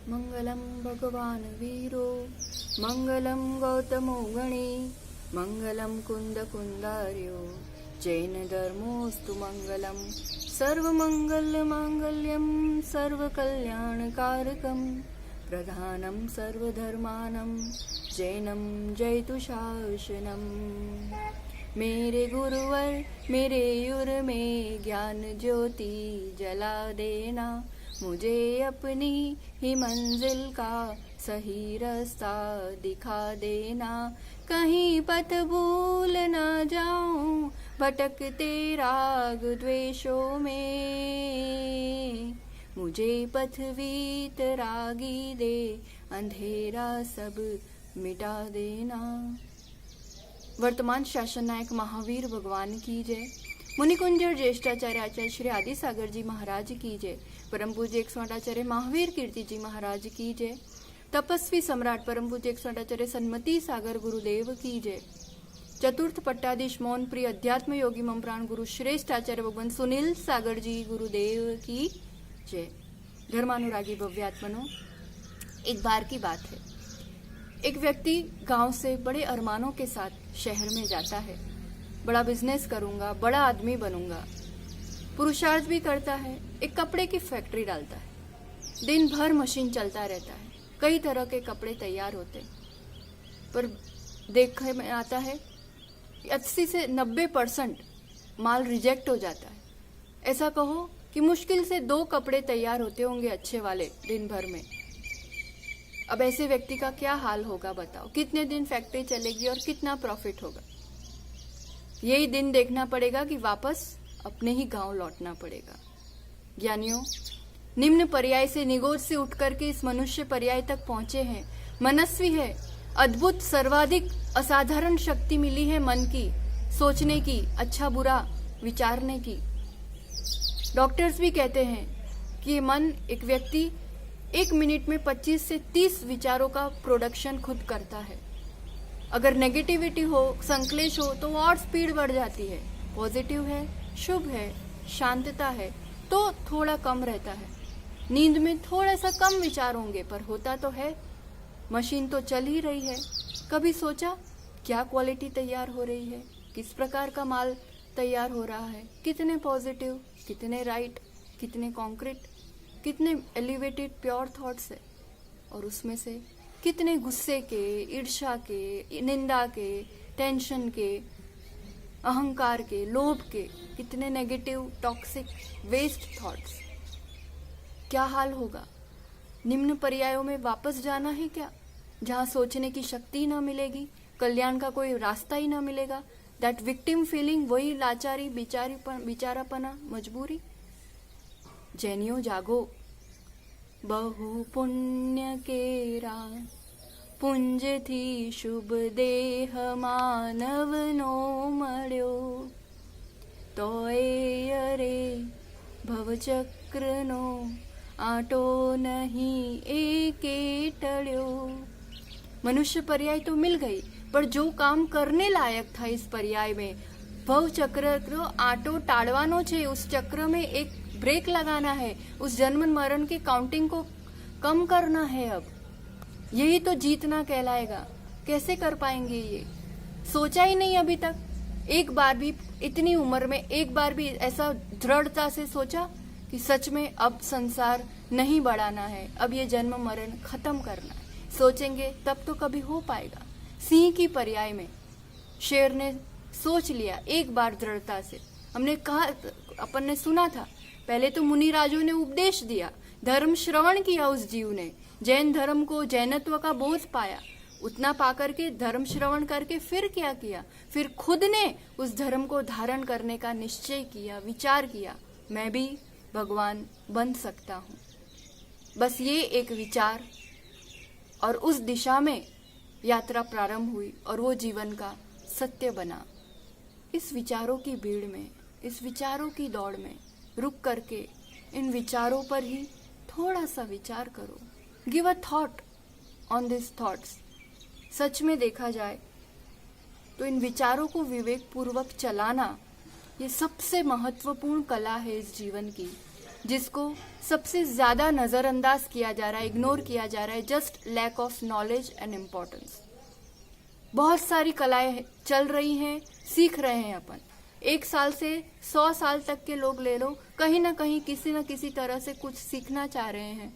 मंगलम भगवान वीरो मंगलम गौतमो गणे मंगलम कुंद कुंदार्यो जैन धर्मोस्तु मंगलम सर्वमंगल मांगल्यम सर्वकल्याणकारकम प्रधानम सर्वधर्मानं जैनम जयतु शासनम। मेरे गुरुवर मेरे युर में ज्ञान ज्योति जला देना, मुझे अपनी ही मंजिल का सही रास्ता दिखा देना। कहीं पथ भूल न जाऊं भटकते राग द्वेषों में, मुझे पथवीत रागी दे अंधेरा सब मिटा देना। वर्तमान शासन नायक महावीर भगवान की जय। मुनिकुंज और ज्येष्ठाचार्य आचार्य श्री आदि सागर जी महाराज की जय। परम पूज्य 108 आचार्य महावीर कीर्ति जी महाराज की जय। तपस्वी सम्राट परम पूज्य 108 आचार्य सन्मति सागर गुरुदेव की जय। चतुर्थ पट्टाधीश मौन प्रिय अध्यात्म योगी मम प्राण गुरु श्रेष्ठ आचार्य भगवान सुनील सागर जी गुरुदेव की जय। धर्मानुरागी भव्यात्मनो, एक बार की बात है, एक व्यक्ति गांव से बड़े अरमानों के साथ शहर में जाता है। बड़ा बिजनेस करूंगा, बड़ा आदमी बनूंगा, पुरुषार्थ भी करता है। एक कपड़े की फैक्ट्री डालता है। दिन भर मशीन चलता रहता है, कई तरह के कपड़े तैयार होते हैं, पर देखने में आता है 80 से 90% माल रिजेक्ट हो जाता है। ऐसा कहो कि मुश्किल से 2 कपड़े तैयार होते होंगे अच्छे वाले दिन भर में। अब ऐसे व्यक्ति का क्या हाल होगा बताओ? कितने दिन फैक्ट्री चलेगी और कितना प्रॉफिट होगा? यही दिन देखना पड़ेगा कि वापस अपने ही गांव लौटना पड़ेगा। ज्ञानियों, निम्न पर्याय से निगोज से उठकर के इस मनुष्य पर्याय तक पहुंचे हैं। मनस्वी है, अद्भुत सर्वाधिक असाधारण शक्ति मिली है मन की, सोचने की, अच्छा बुरा विचारने की। डॉक्टर्स भी कहते हैं कि मन, एक व्यक्ति 1 मिनट में 25 से 30 विचारों का प्रोडक्शन खुद करता है। अगर नेगेटिविटी हो, संक्लेश हो, तो और स्पीड बढ़ जाती है। पॉजिटिव है, शुभ है, शांतता है, तो थोड़ा कम रहता है। नींद में थोड़ा सा कम विचार होंगे, पर होता तो है। मशीन तो चल ही रही है। कभी सोचा क्या क्वालिटी तैयार हो रही है, किस प्रकार का माल तैयार हो रहा है, कितने पॉजिटिव, कितने राइट, कितने कॉन्क्रीट, कितने एलिवेटेड प्योर थॉट्स है, और उसमें से कितने गुस्से के, ईर्ष्या के, निंदा के, टेंशन के, अहंकार के, लोभ के, कितने नेगेटिव टॉक्सिक वेस्ट थॉट्स। क्या हाल होगा? निम्न पर्यायों में वापस जाना है क्या, जहां सोचने की शक्ति ना मिलेगी, कल्याण का कोई रास्ता ही ना मिलेगा। दैट विक्टिम फीलिंग, वही लाचारी, बेचारापना, मजबूरी। जैनियों जागो, बहु पुण्य केरा पुंज थी शुभ देह मानव नो मळ्यो, तोय रे भवचक्र नो आटो नहीं एके टळ्यो। मनुष्य पर्याय तो मिल गई, पर जो काम करने लायक था इस पर्याय में, भव चक्र को आटो टाड़वानो छे। उस चक्र में एक ब्रेक लगाना है, उस जन्म मरण की काउंटिंग को कम करना है। अब यही तो जीतना कहलाएगा। कैसे कर पाएंगे ये? सोचा ही नहीं अभी तक। एक बार भी इतनी उम्र में एक बार भी ऐसा दृढ़ता से सोचा कि सच में अब संसार नहीं बढ़ाना है, अब ये जन्म मरण खत्म करना है। सोचेंगे तब तो कभी हो पाएगा। सिंह की पर्याय में शेर ने सोच लिया एक बार दृढ़ता से। हमने कहा, अपन ने सुना था, पहले तो मुनि राजों ने उपदेश दिया, धर्म श्रवण किया उस जीव ने, जैन धर्म को, जैनत्व का बोध पाया। उतना पाकर के धर्म श्रवण करके फिर क्या किया? फिर खुद ने उस धर्म को धारण करने का निश्चय किया, विचार किया, मैं भी भगवान बन सकता हूँ। बस ये एक विचार, और उस दिशा में यात्रा प्रारंभ हुई और वो जीवन का सत्य बना। इस विचारों की भीड़ में, इस विचारों की दौड़ में रुक करके इन विचारों पर ही थोड़ा सा विचार करो। Give a thought on this thoughts. सच में देखा जाए तो इन विचारों को विवेक पूर्वक चलाना, ये सबसे महत्वपूर्ण कला है इस जीवन की। जिसको सबसे ज्यादा नजरअंदाज किया जा रहा है, इग्नोर किया जा रहा है, just lack of knowledge and importance. बहुत सारी कलाएं चल रही हैं, सीख रहे हैं अपन। 1 साल से 100 साल तक के लोग ले लो, कहीं ना कहीं किसी न किसी तरह से कुछ सीखना चाह रहे हैं।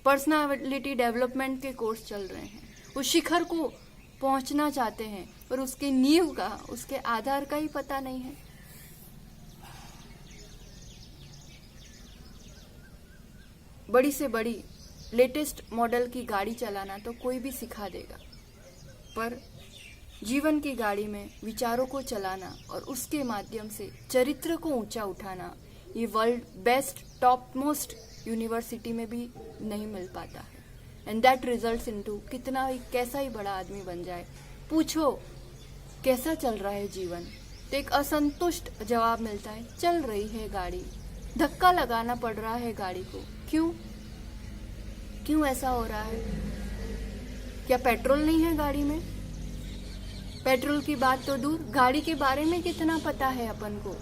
पर्सनालिटी डेवलपमेंट के कोर्स चल रहे हैं, उस शिखर को पहुंचना चाहते हैं, पर उसके नींव का, उसके आधार का ही पता नहीं है। बड़ी से बड़ी लेटेस्ट मॉडल की गाड़ी चलाना तो कोई भी सिखा देगा, पर जीवन की गाड़ी में विचारों को चलाना और उसके माध्यम से चरित्र को ऊंचा उठाना, ये world best top most university में भी नहीं मिल पाता है। एंड दैट रिजल्ट्स इनटू कितना ही कैसा ही बड़ा आदमी बन जाए, पूछो कैसा चल रहा है जीवन, तो एक असंतुष्ट जवाब मिलता है, चल रही है गाड़ी। धक्का लगाना पड़ रहा है गाड़ी को, क्यों ऐसा हो रहा है? क्या पेट्रोल नहीं है गाड़ी में? पेट्रोल की बात तो दूर, गाड़ी के बारे में कितना पता है अपन को?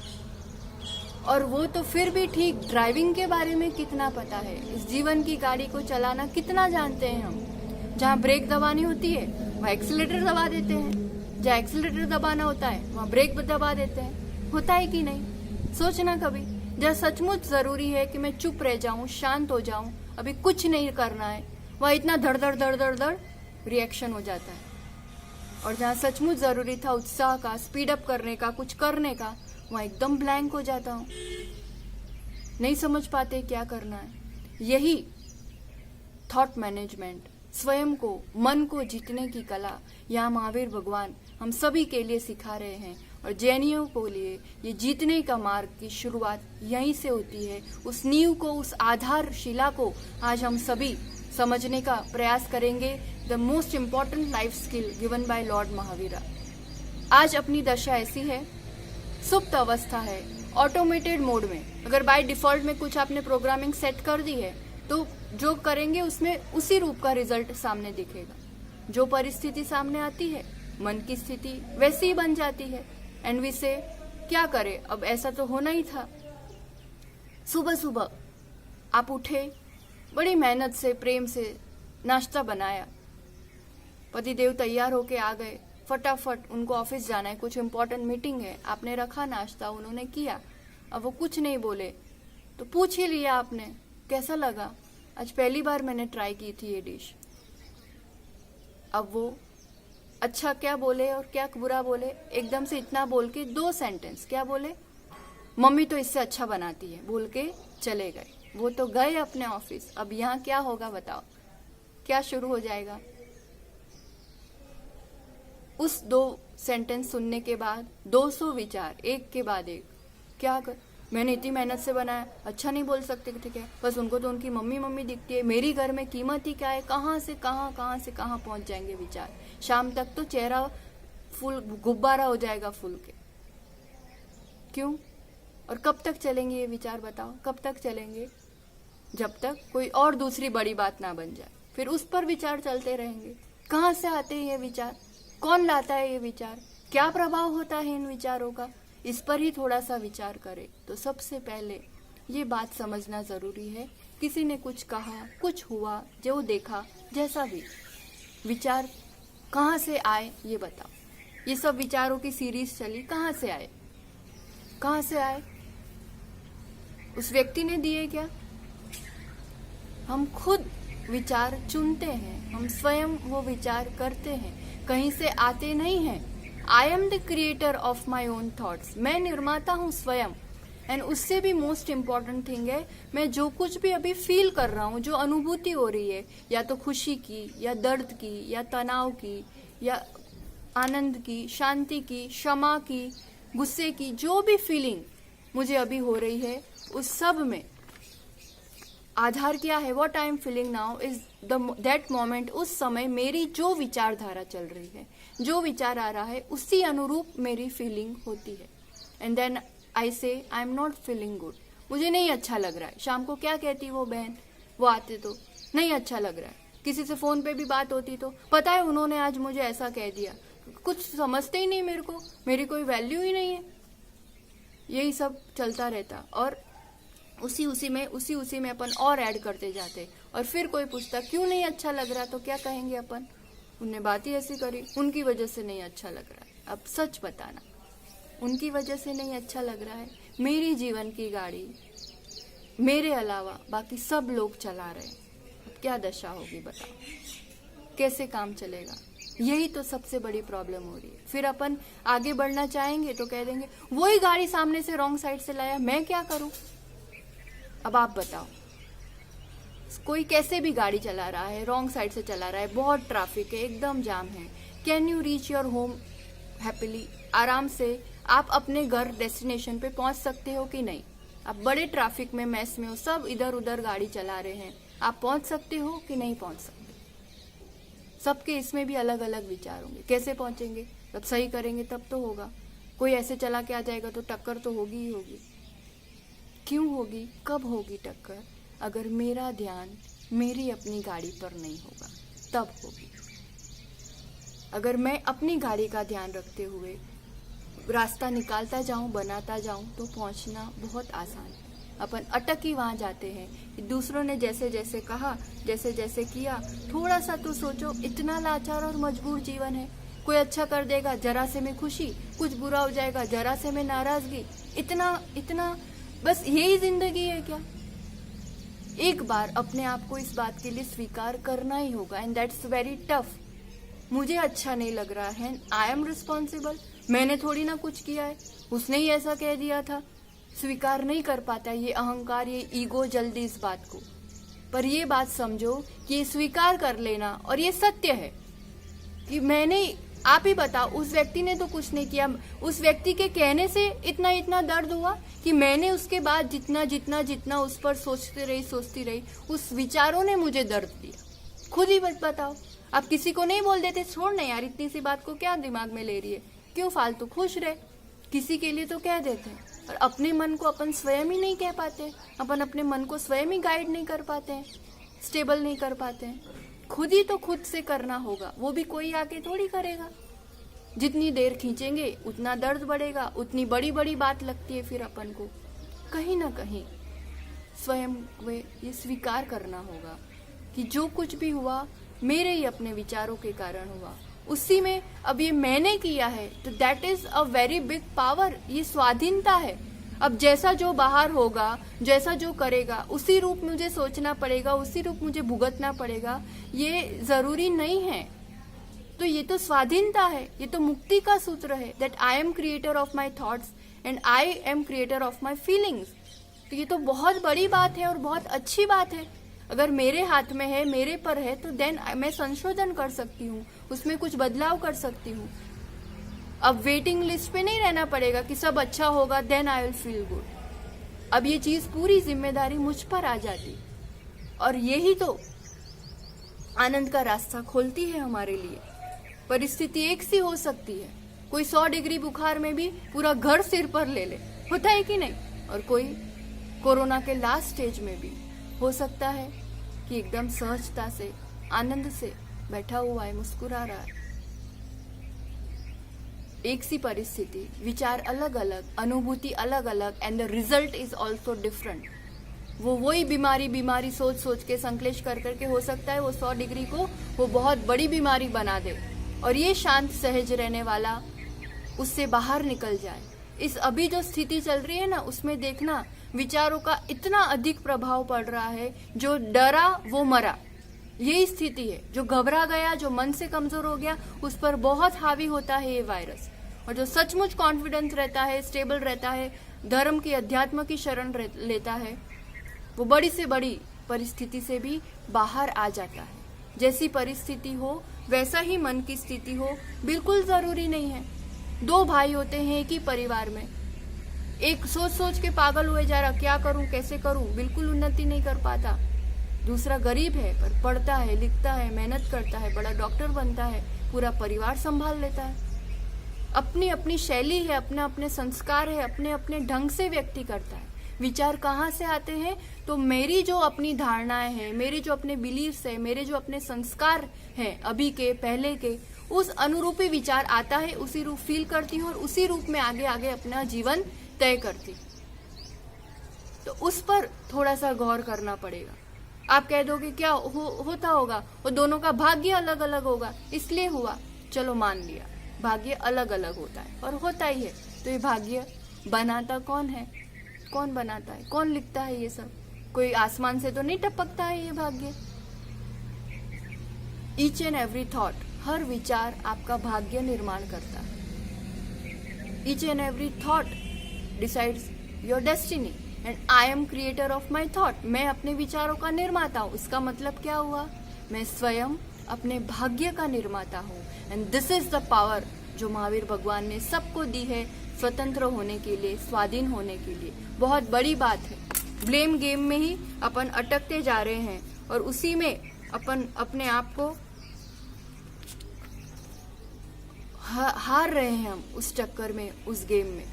और वो तो फिर भी ठीक, ड्राइविंग के बारे में कितना पता है? इस जीवन की गाड़ी को चलाना कितना जानते हैं हम? जहाँ ब्रेक दबानी होती है वहाँ एक्सीलेटर दबा देते हैं, जहाँ एक्सीलेटर दबाना होता है वहाँ ब्रेक दबा देते हैं। होता है कि नहीं? सोचना कभी। जहाँ सचमुच जरूरी है कि मैं चुप रह जाऊं, शांत हो जाऊं, अभी कुछ नहीं करना है, वहाँ इतना धड़ धड़ धड़ धड़ धड़ रिएक्शन हो जाता है। और जहाँ सचमुच जरूरी था उत्साह का, स्पीड अप करने का, कुछ करने का, वहाँ एकदम ब्लैंक हो जाता हूँ, नहीं समझ पाते क्या करना है। यही थॉट मैनेजमेंट, स्वयं को, मन को जीतने की कला यहाँ महावीर भगवान हम सभी के लिए सिखा रहे हैं। और जैनियों को लिए ये जीतने का मार्ग की शुरुआत यहीं से होती है। उस नींव को, उस आधारशिला को आज हम सभी समझने का प्रयास करेंगे। The most important life skill given by Lord Mahavira. आज अपनी दशा ऐसी है, सुप्त अवस्था है, ऑटोमेटेड मोड में। अगर बाय डिफॉल्ट में कुछ आपने प्रोग्रामिंग सेट कर दी है तो जो करेंगे उसमें उसी रूप का रिजल्ट सामने दिखेगा। जो परिस्थिति सामने आती है, मन की स्थिति वैसी ही बन जाती है। एंड वी से क्या करें, अब ऐसा तो होना ही था। सुबह सुबह आप उठे, बड़ी मेहनत से, प्रेम से नाश्ता बनाया, पतिदेव तैयार होके आ गए, फटाफट उनको ऑफिस जाना है, कुछ इंपॉर्टेंट मीटिंग है, आपने रखा नाश्ता, उन्होंने किया। अब वो कुछ नहीं बोले तो पूछ ही लिया आपने, कैसा लगा? आज पहली बार मैंने ट्राई की थी ये डिश। अब वो अच्छा क्या बोले और क्या बुरा बोले, एकदम से इतना बोल के 2 सेंटेंस क्या बोले, मम्मी तो इससे अच्छा बनाती है, बोल के चले गए। वो तो गए अपने ऑफिस। अब यहाँ क्या होगा बताओ, क्या शुरू हो जाएगा? उस 2 सेंटेंस सुनने के बाद 200 विचार एक के बाद एक। क्या कर, मैंने इतनी मेहनत से बनाया, अच्छा नहीं बोल सकते ठीक है, बस उनको तो उनकी मम्मी मम्मी दिखती है, मेरी घर में कीमत ही क्या है, कहाँ से कहाँ पहुंच जाएंगे विचार। शाम तक तो चेहरा फूल गुब्बारा हो जाएगा फूल के। क्यों? और कब तक चलेंगे ये विचार बताओ? कब तक चलेंगे? जब तक कोई और दूसरी बड़ी बात ना बन जाए, फिर उस पर विचार चलते रहेंगे। कहाँ से आते हैं ये विचार? कौन लाता है ये विचार? क्या प्रभाव होता है इन विचारों का? इस पर ही थोड़ा सा विचार करें तो सबसे पहले ये बात समझना जरूरी है, किसी ने कुछ कहा, कुछ हुआ, जो देखा, जैसा भी, विचार कहाँ से आए ये बताओ। ये सब विचारों की सीरीज चली, कहाँ से आए? कहाँ से आए? उस व्यक्ति ने दिए क्या? हम खुद विचार चुनते हैं, हम स्वयं वो विचार करते हैं, कहीं से आते नहीं हैं। I am the creator of my own thoughts. मैं निर्माता हूँ स्वयं। एंड उससे भी मोस्ट इम्पॉर्टेंट थिंग है, मैं जो कुछ भी अभी फील कर रहा हूँ, जो अनुभूति हो रही है, या तो खुशी की, या दर्द की, या तनाव की, या आनंद की, शांति की, क्षमा की, गुस्से की, जो भी फीलिंग मुझे अभी हो रही है, उस सब में आधार क्या है? What I am feeling now is that moment. उस समय मेरी जो विचारधारा चल रही है, जो विचार आ रहा है, उसी अनुरूप मेरी फीलिंग होती है। एंड देन आई से I am not feeling good, मुझे नहीं अच्छा लग रहा है। शाम को क्या कहती वो बहन, वो आते तो नहीं अच्छा लग रहा है। किसी से फोन पे भी बात होती तो पता है उन्होंने आज मुझे ऐसा कह दिया, कुछ समझते ही नहीं मेरे को, मेरी कोई वैल्यू ही नहीं है। यही सब चलता रहता। और उसी में अपन और ऐड करते जाते। और फिर कोई पूछता क्यों नहीं अच्छा लग रहा, तो क्या कहेंगे अपन, उनने बात ही ऐसी करी, उनकी वजह से नहीं अच्छा लग रहा है। अब सच बताना, उनकी वजह से नहीं अच्छा लग रहा है? मेरी जीवन की गाड़ी मेरे अलावा बाकी सब लोग चला रहे हैं, अब क्या दशा होगी बताओ, कैसे काम चलेगा? यही तो सबसे बड़ी प्रॉब्लम हो रही है। फिर अपन आगे बढ़ना चाहेंगे तो कह देंगे वही गाड़ी सामने से रॉन्ग साइड से लाया, मैं क्या करूं? अब आप बताओ, कोई कैसे भी गाड़ी चला रहा है, रॉन्ग साइड से चला रहा है, बहुत ट्रैफिक है, एकदम जाम है, can you reach your home happily? आराम से आप अपने घर डेस्टिनेशन पे पहुंच सकते हो कि नहीं? आप बड़े ट्रैफिक में मैस में हो, सब इधर उधर गाड़ी चला रहे हैं, आप पहुंच सकते हो कि नहीं पहुंच सकते? सबके इसमें भी अलग अलग विचार होंगे, कैसे पहुंचेंगे? जब सही करेंगे तब तो होगा। कोई ऐसे चला के आ जाएगा तो टक्कर तो होगी ही होगी। क्यों होगी, कब होगी टक्कर? अगर मेरा ध्यान मेरी अपनी गाड़ी पर नहीं होगा तब होगी। अगर मैं अपनी गाड़ी का ध्यान रखते हुए रास्ता निकालता जाऊं, बनाता जाऊं, तो पहुंचना बहुत आसान है। अपन अटक ही वहां जाते हैं कि दूसरों ने जैसे जैसे कहा, जैसे जैसे किया। थोड़ा सा तो सोचो, इतना लाचार और मजबूर जीवन है। कोई अच्छा कर देगा, जरा से में खुशी, कुछ बुरा हो जाएगा, जरा से में नाराजगी, इतना बस यही जिंदगी है क्या? एक बार अपने आप को इस बात के लिए स्वीकार करना ही होगा, एंड दैट्स वेरी टफ। मुझे अच्छा नहीं लग रहा है, आई एम रिस्पॉन्सिबल, मैंने थोड़ी ना कुछ किया है, उसने ही ऐसा कह दिया था। स्वीकार नहीं कर पाता ये अहंकार, ये ईगो जल्दी इस बात को। पर ये बात समझो कि ये स्वीकार कर लेना, और ये सत्य है कि मैंने, आप ही बताओ, उस व्यक्ति ने तो कुछ नहीं किया, उस व्यक्ति के कहने से इतना दर्द हुआ कि मैंने उसके बाद जितना उस पर सोचती रही, उस विचारों ने मुझे दर्द दिया। खुद ही बताओ, आप किसी को नहीं बोल देते छोड़ ना यार, इतनी सी बात को क्या दिमाग में ले रही है, क्यों फालतू, खुश रहे। किसी के लिए तो कह देते हैं, और अपने मन को अपन स्वयं ही नहीं कह पाते, अपन अपने मन को स्वयं ही गाइड नहीं कर पाते हैं, स्टेबल नहीं कर पाते हैं। खुद ही तो खुद से करना होगा, वो भी कोई आके थोड़ी करेगा। जितनी देर खींचेंगे उतना दर्द बढ़ेगा, उतनी बड़ी बड़ी बात लगती है फिर अपन को। कहीं ना कहीं स्वयं वे ये स्वीकार करना होगा कि जो कुछ भी हुआ मेरे ही अपने विचारों के कारण हुआ, उसी में अब ये मैंने किया है, तो that is a very big power, ये स्वाधीनता है। अब जैसा जो बाहर होगा, जैसा जो करेगा, उसी रूप मुझे सोचना पड़ेगा, उसी रूप मुझे भुगतना पड़ेगा, ये जरूरी नहीं है। तो ये तो स्वाधीनता है, ये तो मुक्ति का सूत्र है, that I am creator of my thoughts and I M creator of my feelings. तो ये तो बहुत बड़ी बात है और बहुत अच्छी बात है। अगर मेरे हाथ में है, मेरे पर है, तो देन मैं संशोधन कर सकती हूँ, उसमें कुछ बदलाव कर सकती हूँ। अब वेटिंग लिस्ट पे नहीं रहना पड़ेगा कि सब अच्छा होगा then I will feel good. अब ये चीज पूरी जिम्मेदारी मुझ पर आ जाती, और यही तो आनंद का रास्ता खोलती है हमारे लिए। परिस्थिति एक सी हो सकती है, कोई 100 डिग्री बुखार में भी पूरा घर सिर पर ले ले, होता है कि नहीं? और कोई कोरोना के लास्ट स्टेज में भी हो सकता है कि एकदम सहजता से, आनंद से बैठा हुआ है, मुस्कुरा रहा है। एक सी परिस्थिति, विचार अलग अलग, अनुभूति अलग अलग, and the result is also different. वही बीमारी सोच के संकलेश कर करके हो सकता है वो 100 डिग्री को वो बहुत बड़ी बीमारी बना दे, और ये शांत सहज रहने वाला उससे बाहर निकल जाए। इस अभी जो स्थिति चल रही है ना, उसमें देखना विचारों का इतना अधिक प्रभाव पड़ रहा है, जो डरा वो मरा, यही स्थिति है। जो घबरा गया, जो मन से कमजोर हो गया, उस पर बहुत हावी होता है ये वायरस। और जो सचमुच कॉन्फिडेंस रहता है, स्टेबल रहता है, धर्म की, अध्यात्म की शरण लेता है, वो बड़ी से बड़ी परिस्थिति से भी बाहर आ जाता है। जैसी परिस्थिति हो वैसा ही मन की स्थिति हो, बिल्कुल जरूरी नहीं है। 2 भाई होते हैं एक ही परिवार में, एक सोच के पागल हुए जा रहा, क्या करूं कैसे करूं, बिल्कुल उन्नति नहीं कर पाता। दूसरा गरीब है पर पढ़ता है, लिखता है, मेहनत करता है, बड़ा डॉक्टर बनता है, पूरा परिवार संभाल लेता है। अपनी अपनी शैली है, अपने अपने संस्कार है, अपने अपने ढंग से व्यक्ति करता है। विचार कहाँ से आते हैं? तो मेरी जो अपनी धारणाएं हैं, मेरे जो अपने बिलीव्स है, मेरे जो अपने संस्कार हैं अभी के पहले के, उस अनुरूपी विचार आता है, उसी रूप फील करती हूँ और उसी रूप में आगे आगे अपना जीवन तय करती। तो उस पर थोड़ा सा गौर करना पड़ेगा। आप कह दोगे क्या होता होगा, वो दोनों का भाग्य अलग अलग होगा इसलिए हुआ। चलो मान लिया भाग्य अलग अलग होता है और होता ही है, तो ये भाग्य बनाता कौन है? कौन बनाता है? कौन लिखता है ये सब? कोई आसमान से तो नहीं टपकता है ये भाग्य। ईच एंड एवरी थॉट, हर विचार आपका भाग्य निर्माण करता है। Each and every thought decides your destiny and I M creator of my thought. मैं अपने विचारों का निर्माता हूँ। इसका मतलब क्या हुआ? मैं स्वयं अपने भाग्य का निर्माता हूँ। And this is the power जो महावीर भगवान ने सबको दी है स्वतंत्र होने के लिए, स्वाधीन होने के लिए। बहुत बड़ी बात है। ब्लेम गेम में ही अपन अटकते जा रहे हैं और उसी में अपन अपने आप को हार रहे हैं हम उस चक्कर में, उस गेम में।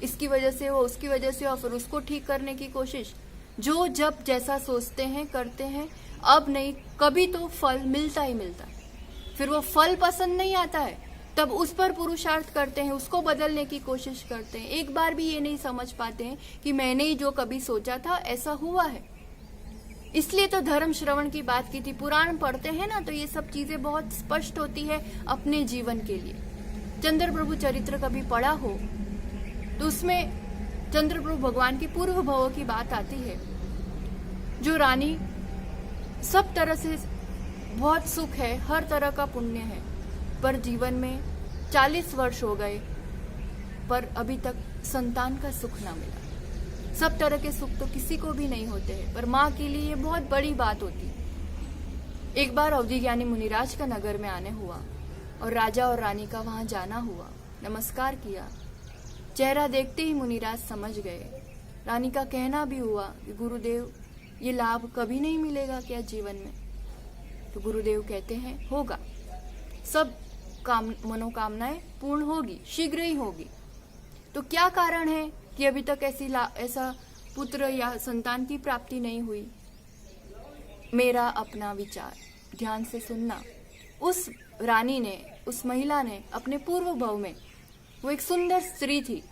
इसकी वजह से हो, उसकी वजह से हो, फिर उसको ठीक करने की कोशिश। जो जब जैसा सोचते हैं करते हैं, अब नहीं कभी तो फल मिलता ही मिलता है। फिर वो फल पसंद नहीं आता है तब उस पर पुरुषार्थ करते हैं, उसको बदलने की कोशिश करते हैं। एक बार भी ये नहीं समझ पाते हैं कि मैंने ही जो कभी सोचा था ऐसा हुआ है। इसलिए तो धर्म श्रवण की बात की थी। पुराण पढ़ते हैं ना तो ये सब चीजें बहुत स्पष्ट होती है अपने जीवन के लिए। चंद्र प्रभु चरित्र कभी पढ़ा हो तो उसमें चंद्र प्रभु भगवान की पूर्व भवों की बात आती है। जो रानी सब तरह से बहुत सुख है, हर तरह का पुण्य है, पर जीवन में 40 वर्ष हो गए पर अभी तक संतान का सुख ना मिला। सब तरह के सुख तो किसी को भी नहीं होते हैं, पर माँ के लिए ये बहुत बड़ी बात होती है। एक बार अवधि ज्ञानी मुनिराज का नगर में आने हुआ और राजा और रानी का वहां जाना हुआ। नमस्कार किया, चेहरा देखते ही मुनिराज समझ गए। रानी का कहना भी हुआ कि गुरुदेव ये लाभ कभी नहीं मिलेगा क्या जीवन में? तो गुरुदेव कहते हैं होगा, सब मनोकामनाएं पूर्ण होगी, शीघ्र ही होगी। तो क्या कारण है कि अभी तक ऐसा पुत्र या संतान की प्राप्ति नहीं हुई? मेरा अपना विचार, ध्यान से सुनना। उस रानी ने, उस महिला ने अपने पूर्व भव में, वो एक सुंदर स्त्री थी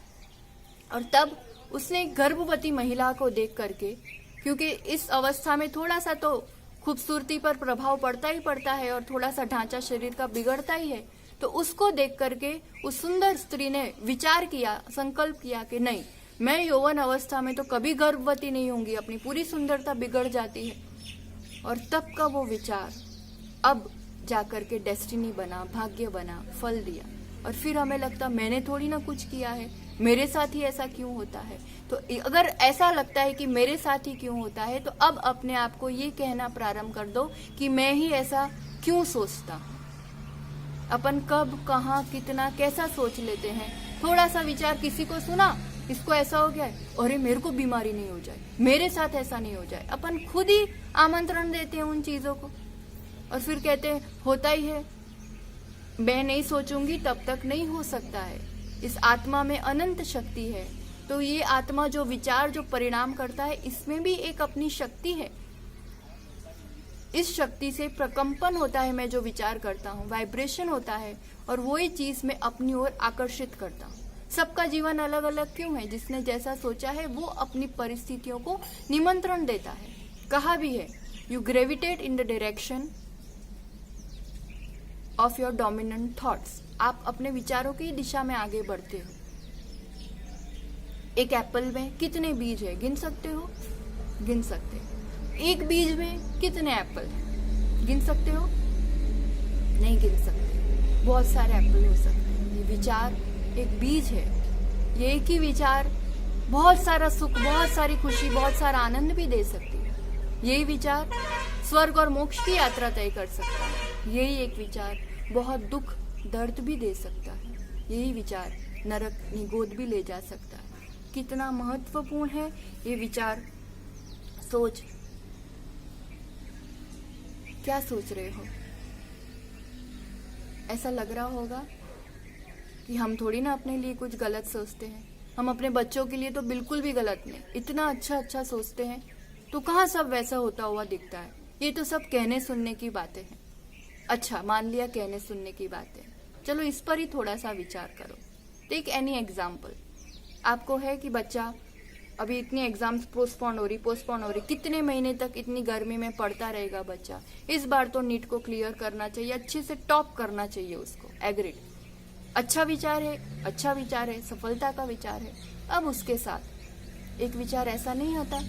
और तब उसने एक गर्भवती महिला को देख करके, क्योंकि इस अवस्था में थोड़ा सा तो खूबसूरती पर प्रभाव पड़ता ही पड़ता है और थोड़ा सा ढांचा शरीर का बिगड़ता ही है, तो उसको देख करके उस सुंदर स्त्री ने विचार किया, संकल्प किया कि नहीं, मैं यौवन अवस्था में तो कभी गर्भवती नहीं होंगी, अपनी पूरी सुंदरता बिगड़ जाती है। और तब का वो विचार अब जाकर के डेस्टिनी बना, भाग्य बना, फल दिया। और फिर हमें लगता मैंने थोड़ी ना कुछ किया है, मेरे साथ ही ऐसा क्यों होता है? तो अगर ऐसा लगता है कि मेरे साथ ही क्यों होता है, तो अब अपने आप को ये कहना प्रारंभ कर दो कि मैं ही ऐसा क्यों सोचता हूँ। अपन कब, कहाँ, कितना, कैसा सोच लेते हैं। थोड़ा सा विचार किसी को सुना, इसको ऐसा हो गया है, अरे मेरे को बीमारी नहीं हो जाए, मेरे साथ ऐसा नहीं हो जाए। अपन खुद ही आमंत्रण देते हैं उन चीजों को और फिर कहते हैं होता ही है। मैं नहीं सोचूंगी तब तक नहीं हो सकता है। इस आत्मा में अनंत शक्ति है, तो ये आत्मा जो विचार जो परिणाम करता है, इसमें भी एक अपनी शक्ति है। इस शक्ति से प्रकंपन होता है, मैं जो विचार करता हूँ, वाइब्रेशन होता है और वही चीज मैं अपनी ओर आकर्षित करता हूँ। सबका जीवन अलग अलग क्यों है? जिसने जैसा सोचा है वो अपनी परिस्थितियों को निमंत्रण देता है। कहा भी है, you gravitate in the direction of your dominant thoughts. आप अपने विचारों की दिशा में आगे बढ़ते हो। एक एप्पल में कितने बीज है, गिन सकते हो? गिन सकते हो। एक बीज में कितने एप्पल हैं, गिन सकते हो? नहीं गिन सकते। बहुत सारे एप्पल हो सकते हैं। ये विचार एक बीज है। ये एक ही विचार बहुत सारा सुख, बहुत सारी खुशी, बहुत सारा आनंद भी दे सकती है। यही विचार स्वर्ग और मोक्ष की यात्रा तय कर सकता है। यही एक विचार बहुत दुख, दर्द भी दे सकता है। यही विचार नरक निगोद भी ले जा सकता है। कितना महत्वपूर्ण है ये विचार। सोच, क्या सोच रहे हो? ऐसा लग रहा होगा कि हम थोड़ी ना अपने लिए कुछ गलत सोचते हैं। हम अपने बच्चों के लिए तो बिल्कुल भी गलत नहीं, इतना अच्छा अच्छा सोचते हैं। तो कहाँ सब वैसा होता हुआ दिखता है? ये तो सब कहने सुनने की बातें हैं। अच्छा, मान लिया कहने सुनने की बातें, चलो इस पर ही थोड़ा सा विचार करो। Take any example. आपको है कि बच्चा अभी इतनी एग्जाम्स पोस्टपोन हो रही, कितने महीने तक इतनी गर्मी में पढ़ता रहेगा बच्चा। इस बार तो नीट को क्लियर करना चाहिए, अच्छे से टॉप करना चाहिए उसको। एग्रीड, अच्छा विचार है, सफलता का विचार है। अब उसके साथ एक विचार ऐसा नहीं आता,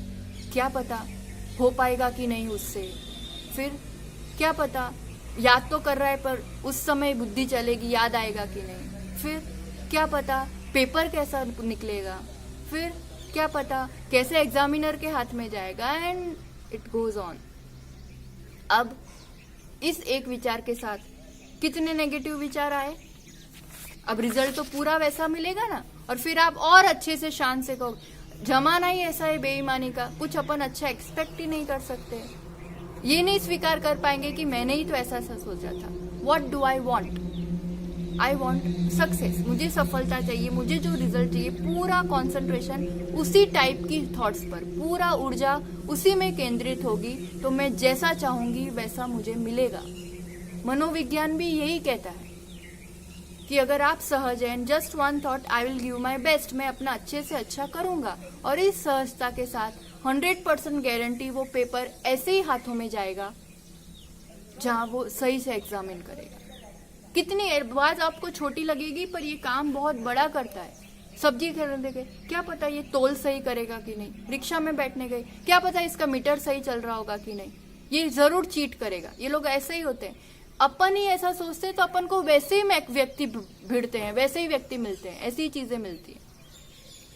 क्या पता हो पाएगा कि नहीं उससे, फिर क्या पता याद तो कर रहा है पर उस समय बुद्धि चलेगी, याद आएगा कि नहीं, फिर क्या पता पेपर कैसा निकलेगा, फिर क्या पता कैसे एग्जामिनर के हाथ में जाएगा, एंड इट गोज ऑन। अब इस एक विचार के साथ कितने नेगेटिव विचार आए, अब रिजल्ट तो पूरा वैसा मिलेगा ना, और फिर आप और अच्छे से शान से कहो। जमाना ही ऐसा है बेईमानी का, कुछ अपन अच्छा एक्सपेक्ट ही नहीं कर सकते। ये नहीं स्वीकार कर पाएंगे कि मैंने ही तो ऐसा सोचा था। What do I want? I want success, मुझे सफलता चाहिए, मुझे जो रिजल्ट चाहिए, पूरा कॉन्सेंट्रेशन उसी टाइप की थॉट्स पर, पूरा ऊर्जा उसी में केंद्रित होगी, तो मैं जैसा चाहूंगी वैसा मुझे मिलेगा। मनोविज्ञान भी यही कहता है कि अगर आप सहज हैं, just one thought, I will give my best, मैं अपना अच्छे से अच्छा करूंगा, और इस सहजता के साथ 100% गारंटी वो पेपर ऐसे ही हाथों में जाएगा जहां वो सही से एग्जामिन करेगा। कितनी बात आपको छोटी लगेगी पर ये काम बहुत बड़ा करता है। सब्जी खरीदने गए, क्या पता ये तोल सही करेगा कि नहीं, रिक्शा में बैठने गए, क्या पता इसका मीटर सही चल रहा होगा कि नहीं, ये जरूर चीट करेगा। ये लोग ऐसे ही होते हैं, अपन ही ऐसा सोचते हैं तो अपन को वैसे ही व्यक्ति भिड़ते हैं, वैसे ही व्यक्ति मिलते हैं, ऐसी ही चीजें मिलती है।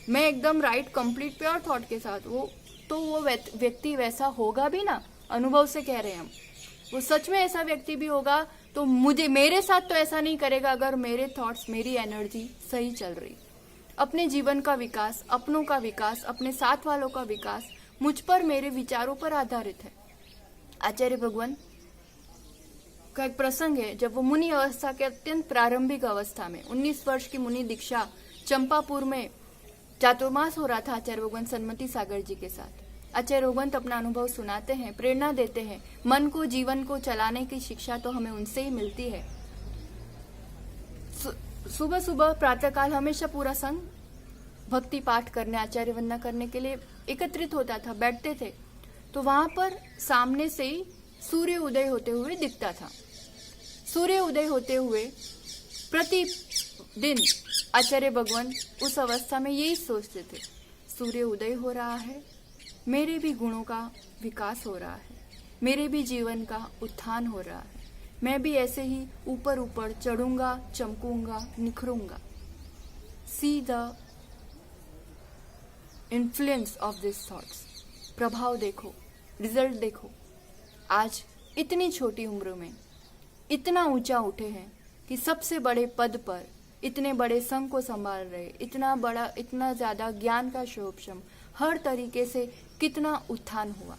मैं एकदम राइट कंप्लीट प्योर थॉट के साथ, वो व्यक्ति वैसा होगा भी ना, अनुभव से कह रहे हैं हम, वो सच में ऐसा व्यक्ति भी होगा, तो मेरे साथ तो ऐसा नहीं करेगा अगर मेरे थॉट्स, मेरी एनर्जी सही चल रही। अपने जीवन का विकास, अपनों का विकास, अपने साथ वालों का विकास मुझ पर, मेरे विचारों पर आधारित है। आचार्य भगवान का एक प्रसंग है, जब वो मुनि अवस्था के अत्यंत प्रारंभिक अवस्था में 19 वर्ष की मुनि दीक्षा चंपापुर में चातुर्मास हो रहा था आचार्य भगवान सन्मति सागर जी के साथ। आचार्य भगवंत अपना अनुभव सुनाते हैं, प्रेरणा देते हैं। मन को, जीवन को चलाने की शिक्षा तो हमें उनसे ही मिलती है। सुबह सुबह प्रातःकाल हमेशा पूरा संघ भक्ति पाठ करने, आचार्य वंदना करने के लिए एकत्रित होता था, बैठते थे। तो वहां पर सामने से ही सूर्य उदय होते हुए दिखता था। सूर्य उदय होते हुए प्रतिदिन आचार्य भगवंत उस अवस्था में यही सोचते थे, सूर्य उदय हो रहा है, मेरे भी गुणों का विकास हो रहा है, मेरे भी जीवन का उत्थान हो रहा है, मैं भी ऐसे ही ऊपर ऊपर चढ़ूंगा, चमकूंगा, निखरूंगा। See the influence of this thoughts, प्रभाव देखो, रिजल्ट देखो। आज इतनी छोटी उम्र में इतना ऊंचा उठे हैं कि सबसे बड़े पद पर, इतने बड़े संघ को संभाल रहे, इतना बड़ा, इतना ज्यादा ज्ञान का शोभशम, हर तरीके से कितना उत्थान हुआ।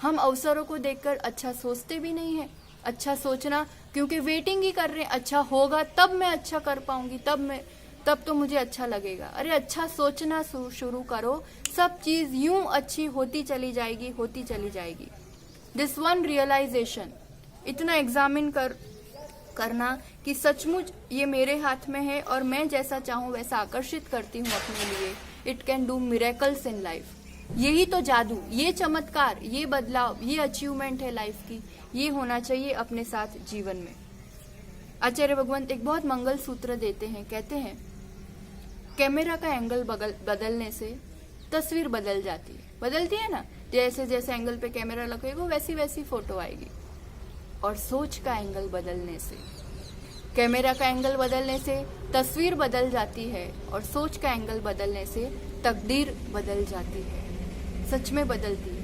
हम अवसरों को देखकर अच्छा सोचते भी नहीं है। अच्छा सोचना, क्योंकि वेटिंग ही कर रहे हैं, अच्छा होगा तब मैं अच्छा कर पाऊंगी, तब तो मुझे अच्छा लगेगा। अरे अच्छा सोचना शुरू करो, सब चीज यूं अच्छी होती चली जाएगी। दिस वन रियलाइजेशन, इतना एग्जामिन करना कि सचमुच ये मेरे हाथ में है और मैं जैसा चाहूं वैसा आकर्षित करती हूँ अपने लिए। It can do miracles in life. यही तो जादू, ये चमत्कार, ये बदलाव, ये अचीवमेंट है लाइफ की, ये होना चाहिए अपने साथ जीवन में। आचार्य भगवंत एक बहुत मंगल सूत्र देते हैं, कहते हैं कैमरा का एंगल बदलने से तस्वीर बदल जाती है, बदलती है ना, जैसे जैसे एंगल पे कैमरा लगेगा वैसी वैसी फोटो आएगी। और सोच का एंगल बदलने से, कैमरा का एंगल बदलने से तस्वीर बदल जाती है, और सोच का एंगल बदलने से तकदीर बदल जाती है, सच में बदलती है।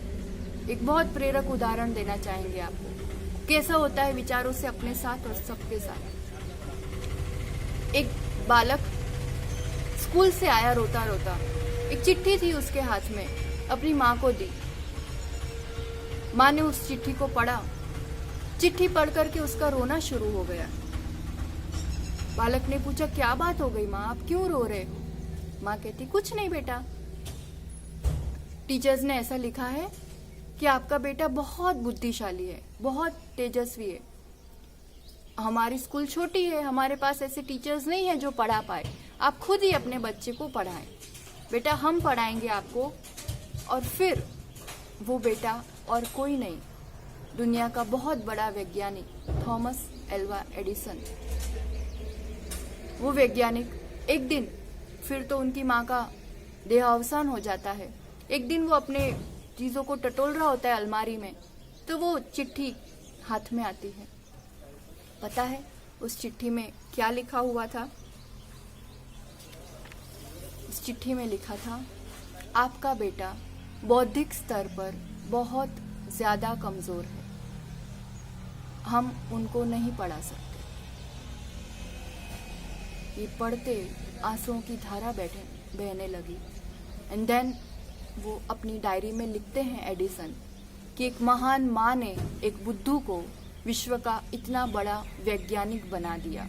एक बहुत प्रेरक उदाहरण देना चाहेंगे आपको, कैसा होता है विचारों से अपने साथ और सबके साथ। एक बालक स्कूल से आया रोता रोता, एक चिट्ठी थी उसके हाथ में, अपनी माँ को दी। माँ ने उस चिट्ठी को पढ़ा, चिट्ठी पढ़ करके उसका रोना शुरू हो गया। बालक ने पूछा, क्या बात हो गई माँ, आप क्यों रो रहे हो? माँ कहती, कुछ नहीं बेटा, टीचर्स ने ऐसा लिखा है कि आपका बेटा बहुत बुद्धिशाली है, बहुत तेजस्वी है। हमारी स्कूल छोटी है, हमारे पास ऐसे टीचर्स नहीं है जो पढ़ा पाए, आप खुद ही अपने बच्चे को पढ़ाएं। बेटा हम पढ़ाएंगे आपको। और फिर वो बेटा और कोई नहीं, दुनिया का बहुत बड़ा वैज्ञानिक थॉमस एल्वा एडिसन, वो वैज्ञानिक एक दिन, फिर तो उनकी माँ का देहावसान हो जाता है। एक दिन वो अपने चीजों को टटोल रहा होता है अलमारी में, तो वो चिट्ठी हाथ में आती है। पता है उस चिट्ठी में क्या लिखा हुआ था? उस चिट्ठी में लिखा था, आपका बेटा बौद्धिक स्तर पर बहुत ज्यादा कमजोर है, हम उनको नहीं पढ़ा सकते। ये पढ़ते आंसुओं की धारा बहने लगी। एंड देन वो अपनी डायरी में लिखते हैं एडिसन कि एक महान माँ ने एक बुद्धू को विश्व का इतना बड़ा वैज्ञानिक बना दिया।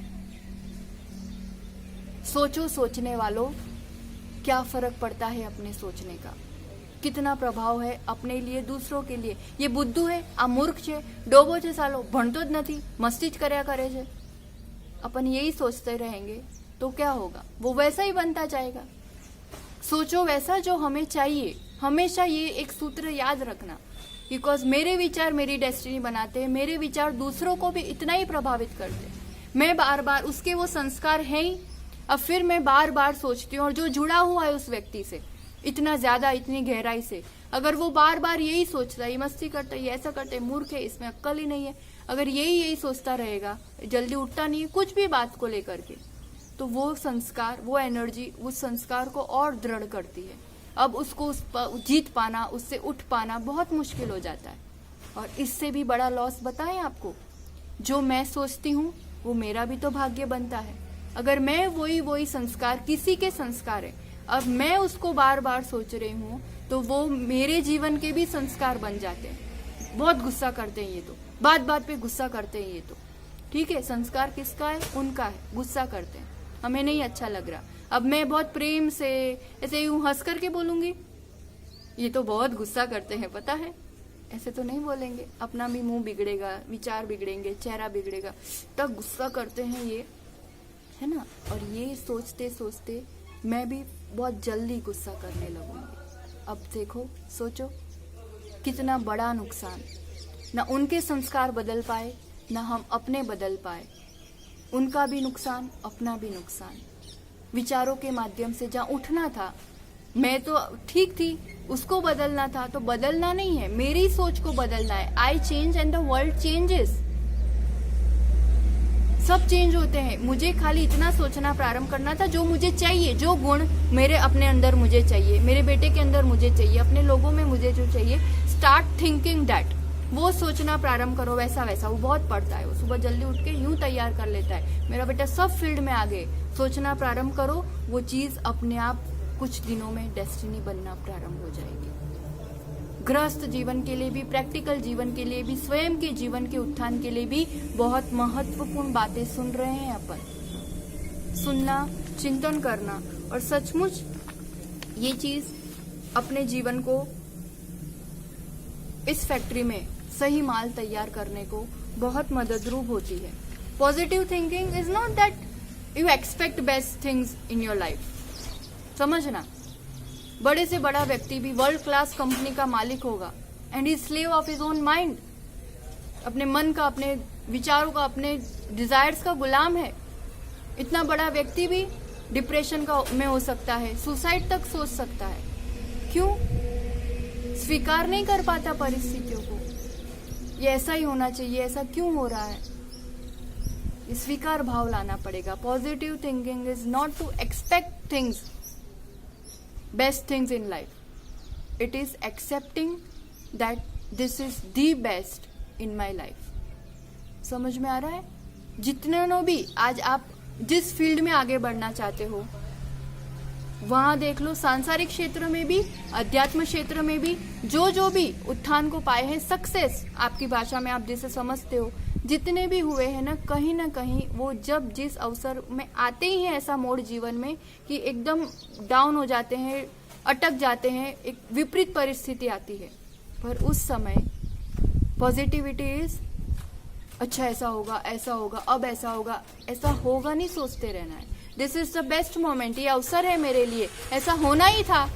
सोचो सोचने वालों, क्या फर्क पड़ता है अपने सोचने का, कितना प्रभाव है अपने लिए दूसरों के लिए। ये बुद्धू है, आ मूर्ख छे, डोबो छे, सालो भणतो ज नथी, मस्ती ज कर्या करे छे। अपन यही सोचते रहेंगे तो क्या होगा? वो वैसा ही बनता जाएगा। सोचो वैसा जो हमें चाहिए। हमेशा ये एक सूत्र याद रखना, बिकॉज मेरे विचार मेरी डेस्टिनी बनाते हैं, मेरे विचार दूसरों को भी इतना ही प्रभावित करते हैं। मैं बार बार उसके वो संस्कार हैं ही, अब फिर मैं बार बार सोचती हूँ, और जो जुड़ा हुआ है उस व्यक्ति से इतना ज्यादा, इतनी गहराई से, अगर वो बार बार यही सोचता है, ये मस्ती करता है, ये ऐसा करता है, मूर्ख है, इसमें अक्ल ही नहीं है, अगर यही सोचता रहेगा, जल्दी उठता नहीं है कुछ भी बात को लेकर के, तो वो संस्कार, वो एनर्जी उस संस्कार को और दृढ़ करती है। अब उसको जीत पाना, उससे उठ पाना बहुत मुश्किल हो जाता है। और इससे भी बड़ा लॉस बताएं आपको, जो मैं सोचती हूँ वो मेरा भी तो भाग्य बनता है। अगर मैं वही संस्कार, किसी के संस्कार है, अब मैं उसको बार बार सोच रही हूँ, तो वो मेरे जीवन के भी संस्कार बन जाते हैं। बहुत गुस्सा करते हैं ये तो, बात बात पे गुस्सा करते हैं ये तो। ठीक है, संस्कार किसका है? उनका है, गुस्सा करते हैं, हमें नहीं अच्छा लग रहा। अब मैं बहुत प्रेम से ऐसे यूं हंस करके बोलूंगी, ये तो बहुत गुस्सा करते हैं, पता है, ऐसे तो नहीं बोलेंगे, अपना भी मुंह बिगड़ेगा, विचार बिगड़ेंगे, चेहरा बिगड़ेगा, तब गुस्सा करते हैं ये, है ना। और ये सोचते सोचते मैं भी बहुत जल्दी गुस्सा करने लगूंगी। अब देखो, सोचो कितना बड़ा नुकसान, ना उनके संस्कार बदल पाए, ना हम अपने बदल पाए, उनका भी नुकसान, अपना भी नुकसान। विचारों के माध्यम से जहाँ उठना था, मैं तो ठीक थी, उसको बदलना था, तो बदलना नहीं है, मेरी सोच को बदलना है। I change and the world changes. सब चेंज होते हैं, मुझे खाली इतना सोचना प्रारंभ करना था, जो मुझे चाहिए, जो गुण मेरे अपने अंदर मुझे चाहिए, मेरे बेटे के अंदर मुझे चाहिए, अपने लोगों में मुझे जो चाहिए, स्टार्ट थिंकिंग दैट, वो सोचना प्रारंभ करो वैसा वैसा। वो बहुत पढ़ता है, वो सुबह जल्दी उठ के यूं तैयार कर लेता है, मेरा बेटा सब फील्ड में आगे। सोचना प्रारंभ करो, वो चीज अपने आप कुछ दिनों में डेस्टिनी बनना प्रारंभ हो जाएगी। गृहस्थ जीवन के लिए भी, प्रैक्टिकल जीवन के लिए भी, स्वयं के जीवन के उत्थान के लिए भी बहुत महत्वपूर्ण बातें सुन रहे हैं अपन। सुनना, चिंतन करना, और सचमुच ये चीज अपने जीवन को इस फैक्ट्री में सही माल तैयार करने को बहुत मददरूप होती है। Positive thinking is not that you expect best things in your life. समझना, बड़े से बड़ा व्यक्ति भी वर्ल्ड क्लास कंपनी का मालिक होगा, and he slave of his own mind, अपने मन का, अपने विचारों का, अपने डिजायर्स का गुलाम है। इतना बड़ा व्यक्ति भी डिप्रेशन का में हो सकता है, सुसाइड तक सोच सकता है। क्यों? स्वीकार नहीं कर पाता परिस्थितियों को, ये ऐसा ही होना चाहिए, ऐसा क्यों हो रहा है, स्वीकार भाव लाना पड़ेगा। Positive thinking is not to expect things, best things in life, it is accepting that this is the best in my life. समझ में आ रहा है? जितने नो भी आज आप जिस फील्ड में आगे बढ़ना चाहते हो, वहां देख लो, सांसारिक क्षेत्र में भी, अध्यात्म क्षेत्र में भी, जो भी उत्थान को पाए हैं, सक्सेस आपकी भाषा में आप जिसे समझते हो, जितने भी हुए हैं ना कहीं वो जब जिस अवसर में आते ही है ऐसा मोड़ जीवन में कि एकदम डाउन हो जाते हैं, अटक जाते हैं, एक विपरीत परिस्थिति आती है, पर उस समय पॉजिटिविटी इज अच्छा, ऐसा होगा, अब ऐसा होगा, ऐसा होगा नहीं सोचते रहना है। This is the best moment, ये अवसर है मेरे लिए, ऐसा होना ही था,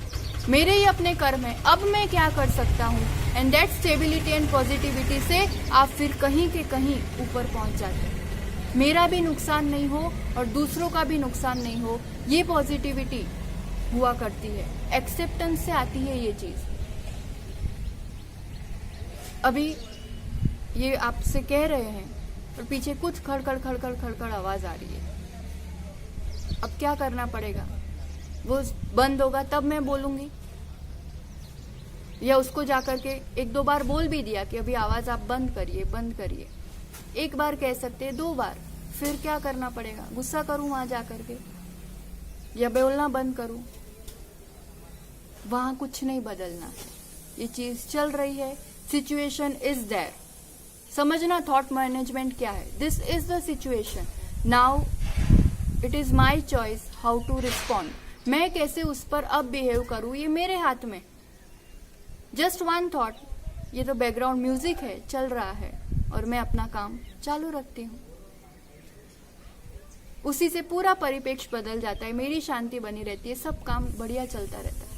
मेरे ही अपने कर्म है, अब मैं क्या कर सकता हूँ। And that stability and positivity से आप फिर कहीं के कहीं ऊपर पहुंच जाते हैं। मेरा भी नुकसान नहीं हो और दूसरों का भी नुकसान नहीं हो, ये पॉजिटिविटी हुआ करती है, एक्सेप्टेंस से आती है ये चीज। अभी ये आपसे कह रहे हैं और पीछे कुछ खड़खड़ खड़खड़ खड़खड़ आवाज आ रही है, अब क्या करना पड़ेगा? वो बंद होगा तब मैं बोलूंगी, या उसको जाकर के एक दो बार बोल भी दिया कि अभी आवाज आप बंद करिए बंद करिए। एक बार कह सकते हैं, 2 बार, फिर क्या करना पड़ेगा? गुस्सा करूं वहां जाकर के या बोलना बंद करूं? वहां कुछ नहीं बदलना है, ये चीज चल रही है, सिचुएशन इज देयर। समझना थॉट मैनेजमेंट क्या है। This is the situation, now it is my choice how to respond. मैं कैसे उस पर अब बिहेव करूं, ये मेरे हाथ में। जस्ट वन थॉट, ये तो बैकग्राउंड म्यूजिक है, चल रहा है और मैं अपना काम चालू रखती हूँ। उसी से पूरा परिप्रेक्ष्य बदल जाता है, मेरी शांति बनी रहती है, सब काम बढ़िया चलता रहता है।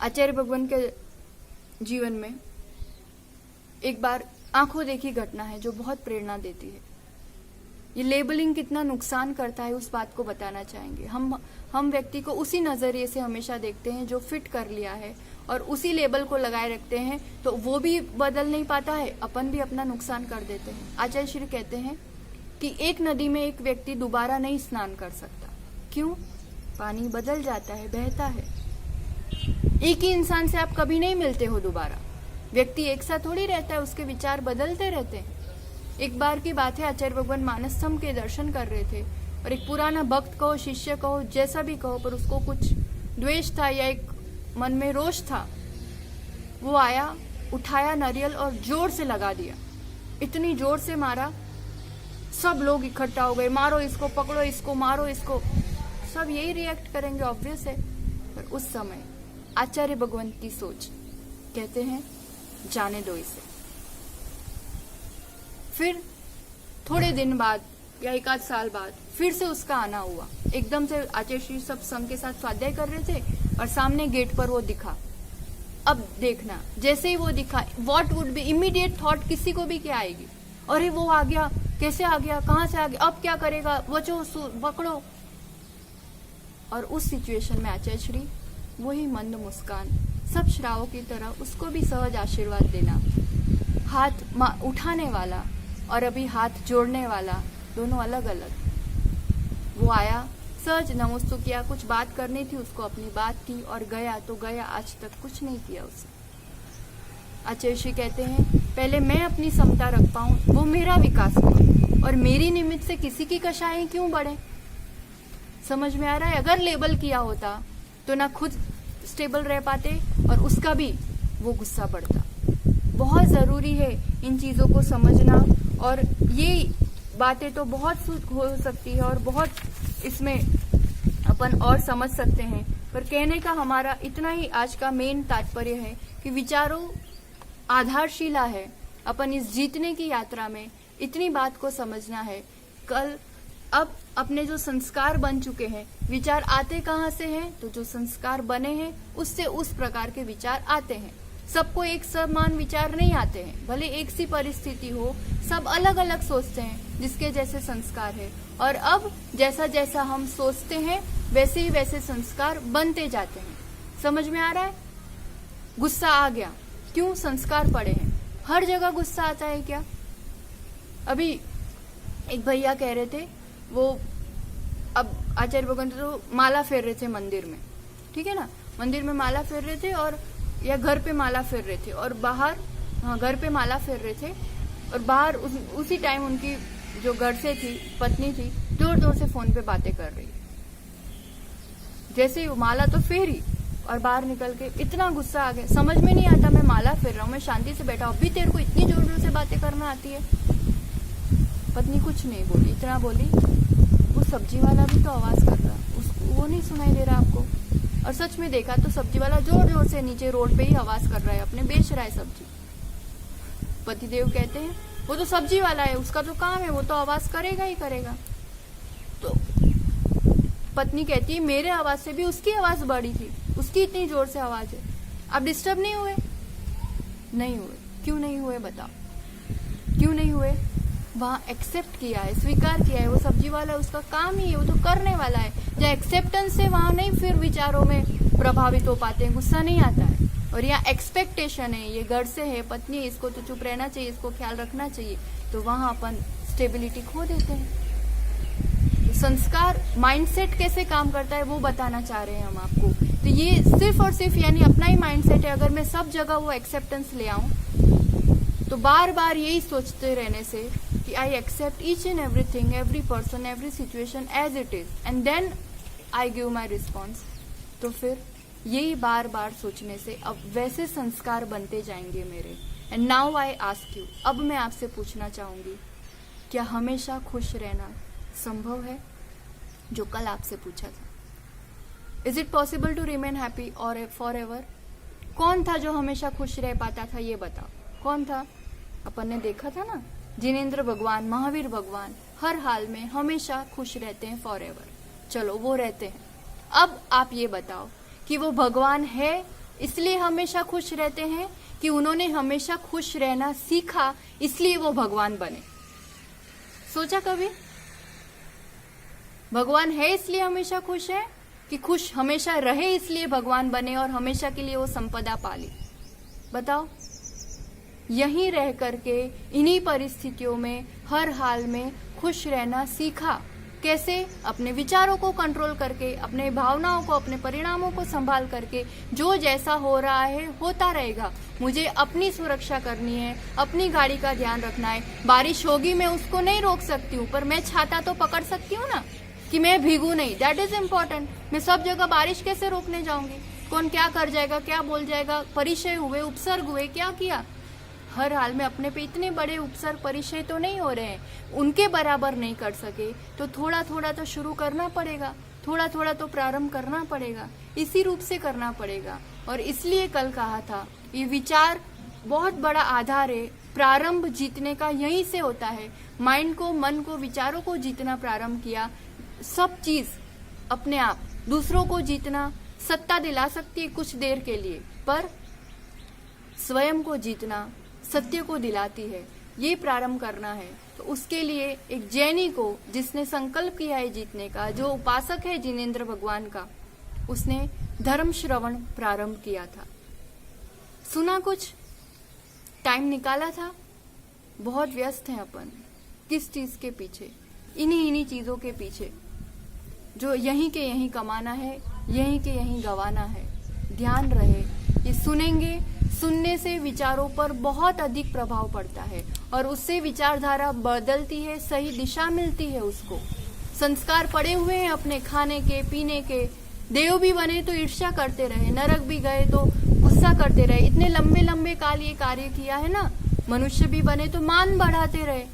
आचार्य भगवान के जीवन में एक बार आंखों देखी घटना है जो बहुत प्रेरणा देती है। ये लेबलिंग कितना नुकसान करता है उस बात को बताना चाहेंगे। हम व्यक्ति को उसी नजरिए से हमेशा देखते हैं जो फिट कर लिया है और उसी लेबल को लगाए रखते हैं, तो वो भी बदल नहीं पाता है, अपन भी अपना नुकसान कर देते हैं। आचार्य श्री कहते हैं कि एक नदी में एक व्यक्ति दोबारा नहीं स्नान कर सकता। क्यों? पानी बदल जाता है, बहता है। एक ही इंसान से आप कभी नहीं मिलते हो दोबारा, व्यक्ति एक साथ थोड़ी रहता है, उसके विचार बदलते रहते हैं। एक बार की बात है, आचार्य भगवान मानसस्तंभ के दर्शन कर रहे थे और एक पुराना भक्त कहो, शिष्य कहो, जैसा भी कहो, पर उसको कुछ द्वेष था या एक मन में रोष था। वो आया, उठाया नारियल और जोर से लगा दिया, इतनी जोर से मारा, सब लोग इकट्ठा हो गए, मारो इसको, पकड़ो इसको, मारो इसको। सब यही रिएक्ट करेंगे, ऑब्वियस है। पर उस समय आचार्य भगवान की सोच, कहते हैं जाने दो इसे। फिर थोड़े दिन बाद या 1 आध साल बाद फिर से उसका आना हुआ। एकदम से आचार्य श्री सब संघ के साथ स्वाध्याय कर रहे थे और सामने गेट पर वो दिखा। अब देखना, जैसे ही वो दिखा, what would be immediate thought किसी को भी क्या आएगी? अरे वो आ गया, कैसे आ गया, कहां से आ गया, अब क्या करेगा, बचो, पकड़ो। और उस सिचुएशन में आचार्य श्री वही मंद मुस्कान, सब श्रावों की तरह उसको भी सहज आशीर्वाद देना, हाथ उठाने वाला और अभी हाथ जोड़ने वाला, दोनों अलग अलग। वो आया, सहज नमस्ते किया, कुछ बात करनी थी उसको, अपनी बात की और गया तो गया, आज तक कुछ नहीं किया उसने। आचार्य श्री कहते हैं पहले मैं अपनी समता रख पाऊं, वो मेरा विकास हो, और मेरी निमित्त से किसी की कषायें क्यों बढ़े? समझ में आ रहा है? अगर लेबल किया होता तो ना खुद स्टेबल रह पाते और उसका भी वो गुस्सा बढ़ता। बहुत जरूरी है इन चीजों को समझना, और ये बातें तो बहुत हो सकती है और बहुत इसमें अपन और समझ सकते हैं, पर कहने का हमारा इतना ही आज का मेन तात्पर्य है कि विचारों आधारशिला है। अपन इस जीतने की यात्रा में इतनी बात को समझना है। कल अब अपने जो संस्कार बन चुके हैं, विचार आते कहाँ से हैं? तो जो संस्कार बने हैं उससे उस प्रकार के विचार आते हैं। सबको एक समान विचार नहीं आते हैं, भले एक सी परिस्थिति हो, सब अलग अलग सोचते हैं, जिसके जैसे संस्कार है। और अब जैसा जैसा हम सोचते हैं वैसे ही वैसे संस्कार बनते जाते हैं। समझ में आ रहा है? गुस्सा आ गया, क्यों? संस्कार पड़े हैं। हर जगह गुस्सा आता है क्या? अभी एक भैया कह रहे थे, वो अब आचार्य भगवान तो माला फेर रहे थे मंदिर में, ठीक है ना, मंदिर में माला फेर रहे थे और या घर पे माला फेर रहे थे, और बाहर, हाँ घर पे माला फेर रहे थे और बाहर उसी टाइम उनकी जो घर से थी पत्नी थी, जोर जोर से फोन पे बातें कर रही। जैसे ही माला तो फेरी और बाहर निकल के इतना गुस्सा आ गया, समझ में नहीं आता, मैं माला फेर रहा हूँ, मैं शांति से बैठा हूँ, अभी तेरे को इतनी जोर जोर से बातें करना आती है? पत्नी कुछ नहीं बोली, इतना बोली, वो सब्जी वाला भी तो आवाज कर रहा, उसको वो नहीं सुनाई दे रहा आपको? और सच में देखा तो सब्जी वाला जोर जोर से नीचे रोड पे ही आवाज कर रहा है, अपने बेच रहा है सब्जी। पतिदेव कहते हैं वो तो सब्जी वाला है, उसका तो काम है, वो तो आवाज करेगा ही करेगा। तो पत्नी कहती है मेरे आवाज से भी उसकी आवाज बड़ी थी, उसकी इतनी जोर से आवाज है, आप डिस्टर्ब नहीं हुए? नहीं हुए। क्यों नहीं हुए बताओ, क्यों नहीं हुए? वहां एक्सेप्ट किया है, स्वीकार किया है। वो सब्जी वाला उसका काम ही है, वो तो करने वाला है। जहाँ एक्सेप्टेंस है वहां नहीं फिर विचारों में प्रभावित हो पाते हैं, गुस्सा नहीं आता है। और यहाँ एक्सपेक्टेशन है, ये घर से है, पत्नी है, इसको तो चुप रहना चाहिए, इसको ख्याल रखना चाहिए, तो वहां अपन स्टेबिलिटी खो देते हैं। संस्कार माइंडसेट कैसे काम करता है वो बताना चाह रहे हैं हम आपको। तो ये सिर्फ और सिर्फ यानी अपना ही माइंडसेट है। अगर मैं सब जगह वो एक्सेप्टेंस ले आऊं तो बार बार यही सोचते रहने से कि I accept each and everything, every person, every situation as it is and then I give my response, तो फिर यही बार बार सोचने से अब वैसे संस्कार बनते जाएंगे मेरे। And now I ask you, अब मैं आपसे पूछना चाहूंगी, क्या हमेशा खुश रहना संभव है? जो कल आपसे पूछा था, is it possible to remain happy और फॉर एवर? कौन था जो हमेशा खुश रह पाता था, ये बताओ कौन था? अपन ने देखा था ना, जिनेंद्र भगवान, महावीर भगवान हर हाल में हमेशा खुश रहते हैं फॉर एवर। चलो वो रहते हैं। अब आप ये बताओ कि वो भगवान है इसलिए हमेशा खुश रहते हैं कि उन्होंने हमेशा खुश रहना सीखा इसलिए वो भगवान बने? सोचा कभी? भगवान है इसलिए हमेशा खुश है कि खुश हमेशा रहे इसलिए भगवान बने और हमेशा के लिए वो संपदा पाली? बताओ। यहीं रह करके इन्हीं परिस्थितियों में हर हाल में खुश रहना सीखा। कैसे? अपने विचारों को कंट्रोल करके, अपने भावनाओं को, अपने परिणामों को संभाल करके, जो जैसा हो रहा है होता रहेगा, मुझे अपनी सुरक्षा करनी है, अपनी गाड़ी का ध्यान रखना है। बारिश होगी मैं उसको नहीं रोक सकती हूँ, पर मैं छाता तो पकड़ सकती हूँ ना, कि मैं भीगू नहीं। That is important. मैं सब जगह बारिश कैसे रोकने जाऊंगी? कौन क्या कर जाएगा, क्या बोल जाएगा? परिचय हुए, उपसर्ग हुए, क्या किया? हर हाल में अपने पे इतने बड़े उपसर्ग परिचय तो नहीं हो रहे हैं, उनके बराबर नहीं कर सके तो थोड़ा थोड़ा तो शुरू करना पड़ेगा, थोड़ा थोड़ा तो प्रारंभ करना पड़ेगा, इसी रूप से करना पड़ेगा। और इसलिए कल कहा था ये विचार बहुत बड़ा आधार है, प्रारंभ जीतने का यहीं से होता है। माइंड को, मन को, विचारों को जीतना प्रारंभ किया, सब चीज अपने आप। दूसरों को जीतना सत्ता दिला सकती है कुछ देर के लिए, पर स्वयं को जीतना सत्य को दिलाती है। ये प्रारंभ करना है तो उसके लिए एक जैनी को, जिसने संकल्प किया है जीतने का, जो उपासक है जिनेंद्र भगवान का, उसने धर्म श्रवण प्रारंभ किया था। सुना, कुछ टाइम निकाला था। बहुत व्यस्त हैं अपन किस चीज के पीछे? इन्हीं चीजों के पीछे जो यहीं के यहीं कमाना है, यहीं के यहीं गवाना है। ध्यान रहे, ये सुनेंगे, सुनने से विचारों पर बहुत अधिक प्रभाव पड़ता है और उससे विचारधारा बदलती है, सही दिशा मिलती है उसको। संस्कार पड़े हुए हैं अपने खाने के, पीने के। देव भी बने तो ईर्ष्या करते रहे, नरक भी गए तो गुस्सा करते रहे। इतने लंबे लंबे काल ये कार्य किया है ना। मनुष्य भी बने तो मान बढ़ाते रहे,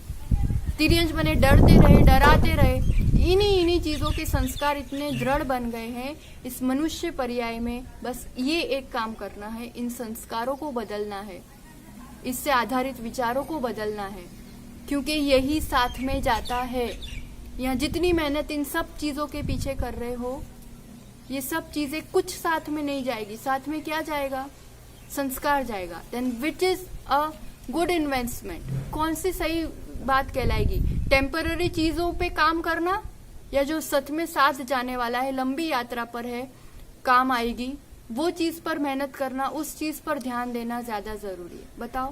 तिर्यंश बने डरते रहे, डराते रहे। इन्हीं चीजों के संस्कार इतने दृढ़ बन गए हैं। इस मनुष्य पर्याय में बस ये एक काम करना है, इन संस्कारों को बदलना है, इससे आधारित विचारों को बदलना है, क्योंकि यही साथ में जाता है। यहाँ जितनी मेहनत इन सब चीजों के पीछे कर रहे हो, ये सब चीजें कुछ साथ में नहीं जाएगी। साथ में क्या जाएगा? संस्कार जाएगा। Then which is a good investment? कौन सी सही बात कहलाएगी? टेम्पररी चीजों पे काम करना या जो सच में साथ जाने वाला है, लंबी यात्रा पर है, काम आएगी, वो चीज पर मेहनत करना, उस चीज पर ध्यान देना ज्यादा जरूरी है। बताओ,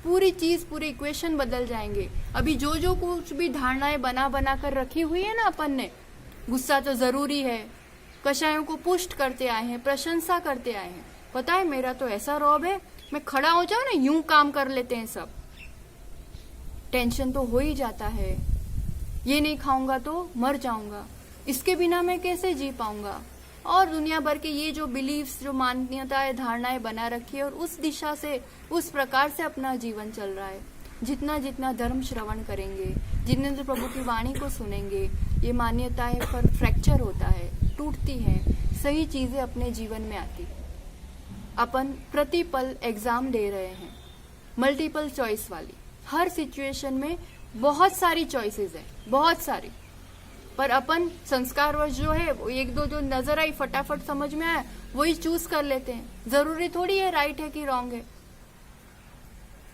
पूरी चीज, पूरे इक्वेशन बदल जाएंगे। अभी जो जो कुछ भी धारणाएं बना बना कर रखी हुई है ना अपन ने, गुस्सा तो जरूरी है, कषायों को पुष्ट करते आए हैं, प्रशंसा करते आए हैं। पता है मेरा तो ऐसा रौब है, मैं खड़ा हो जाऊं ना, यूं काम कर लेते हैं सब। टेंशन तो हो ही जाता है, ये नहीं खाऊंगा तो मर जाऊंगा, इसके बिना मैं कैसे जी पाऊंगा। और दुनिया भर के ये जो बिलीव्स, जो मान्यताएं, धारणाएं बना रखी है, और उस दिशा से, उस प्रकार से अपना जीवन चल रहा है। जितना जितना धर्म श्रवण करेंगे, जिनेंद्र प्रभु की वाणी को सुनेंगे, ये मान्यताएं पर फ्रैक्चर होता है, टूटती है, सही चीजें अपने जीवन में आती। अपन प्रतिपल एग्जाम दे रहे हैं, मल्टीपल चॉइस वाली। हर सिचुएशन में बहुत सारी चॉइसेस है, बहुत सारी। पर अपन संस्कारवश जो है वो एक दो जो नजर आई फटाफट समझ में आया वही चूज कर लेते हैं। जरूरी थोड़ी है राइट है कि रॉन्ग है।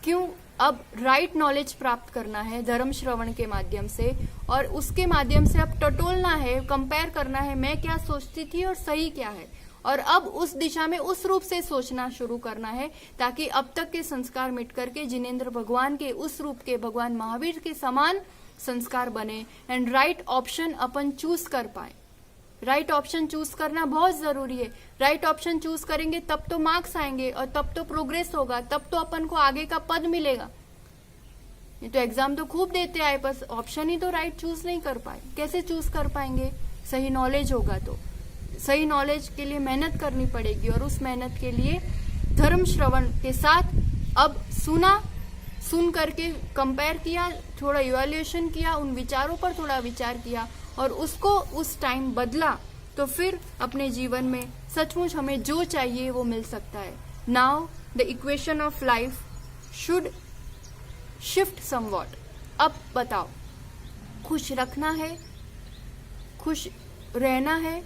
क्यों? अब राइट नॉलेज प्राप्त करना है धर्म श्रवण के माध्यम से, और उसके माध्यम से अब टटोलना है, कंपेयर करना है मैं क्या सोचती थी और सही क्या है, और अब उस दिशा में उस रूप से सोचना शुरू करना है ताकि अब तक के संस्कार मिट करके जिनेंद्र भगवान के उस रूप के भगवान महावीर के समान संस्कार बने and right option upon choose कर पाए। राइट ऑप्शन चूज करना बहुत जरूरी है। राइट ऑप्शन चूज करेंगे तब तो मार्क्स आएंगे और तब तो प्रोग्रेस होगा, तब तो अपन को आगे का पद मिलेगा। ये तो एग्जाम तो खूब देते आए बस ऑप्शन ही तो राइट चूज नहीं कर पाए। कैसे चूज कर पाएंगे? सही नॉलेज होगा तो। सही नॉलेज के लिए मेहनत करनी पड़ेगी और उस मेहनत के लिए धर्म श्रवण के साथ अब सुन करके कंपेयर किया, थोड़ा इवैल्यूएशन किया, उन विचारों पर थोड़ा विचार किया और उसको उस टाइम बदला तो फिर अपने जीवन में सचमुच हमें जो चाहिए वो मिल सकता है। Now the equation of life should shift somewhat. अब बताओ, खुश रखना है, खुश रहना है,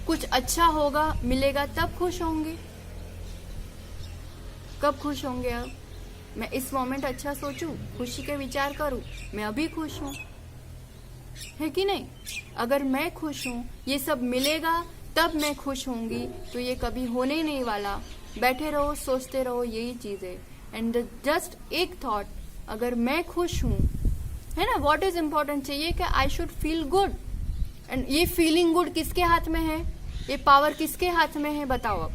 कुछ अच्छा होगा मिलेगा तब खुश होंगे। कब खुश होंगे? अब मैं इस मोमेंट अच्छा सोचूं, खुशी के विचार करूं, मैं अभी खुश हूं, है कि नहीं? अगर मैं खुश हूं, ये सब मिलेगा तब मैं खुश होंगी, तो ये कभी होने ही नहीं वाला। बैठे रहो, सोचते रहो, यही चीज है। एंड जस्ट एक थॉट, अगर मैं खुश हूं, है ना, व्हाट इज इम्पोर्टेंट चाहिए कि I should feel good. And ये फीलिंग गुड किसके हाथ में है? ये पावर किसके हाथ में है? बताओ।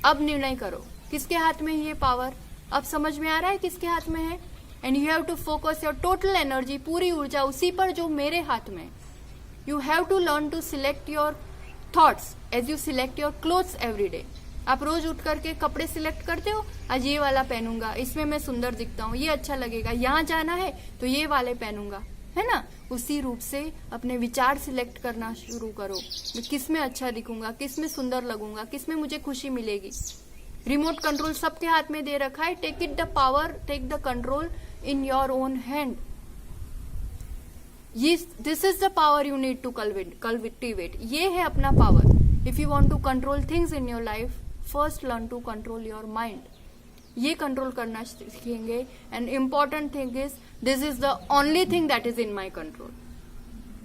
अब निर्णय करो किसके हाथ में है ये पावर। अब समझ में आ रहा है किसके हाथ में है? And you have to focus your total energy, पूरी ऊर्जा उसी पर जो मेरे हाथ में। You have to learn to select your thoughts as you select your clothes every day. आप रोज उठ करके कपड़े सिलेक्ट करते हो, आज ये वाला पहनूंगा, इसमें मैं सुंदर दिखता हूँ, ये अच्छा लगेगा, यहाँ जाना है तो ये वाले पहनूंगा, है ना। उसी रूप से अपने विचार सिलेक्ट करना शुरू करो। मैं किस में अच्छा दिखूंगा, किस में सुंदर लगूंगा, किस में मुझे खुशी मिलेगी। रिमोट कंट्रोल सबके हाथ में दे रखा है। Take it the power, take the control in your own hand. This is the power you need to cultivate. ये है अपना power. If you want to control things in your life, first learn to control your mind. ये control करना सीखेंगे। And important thing is this is the only thing that is in my control.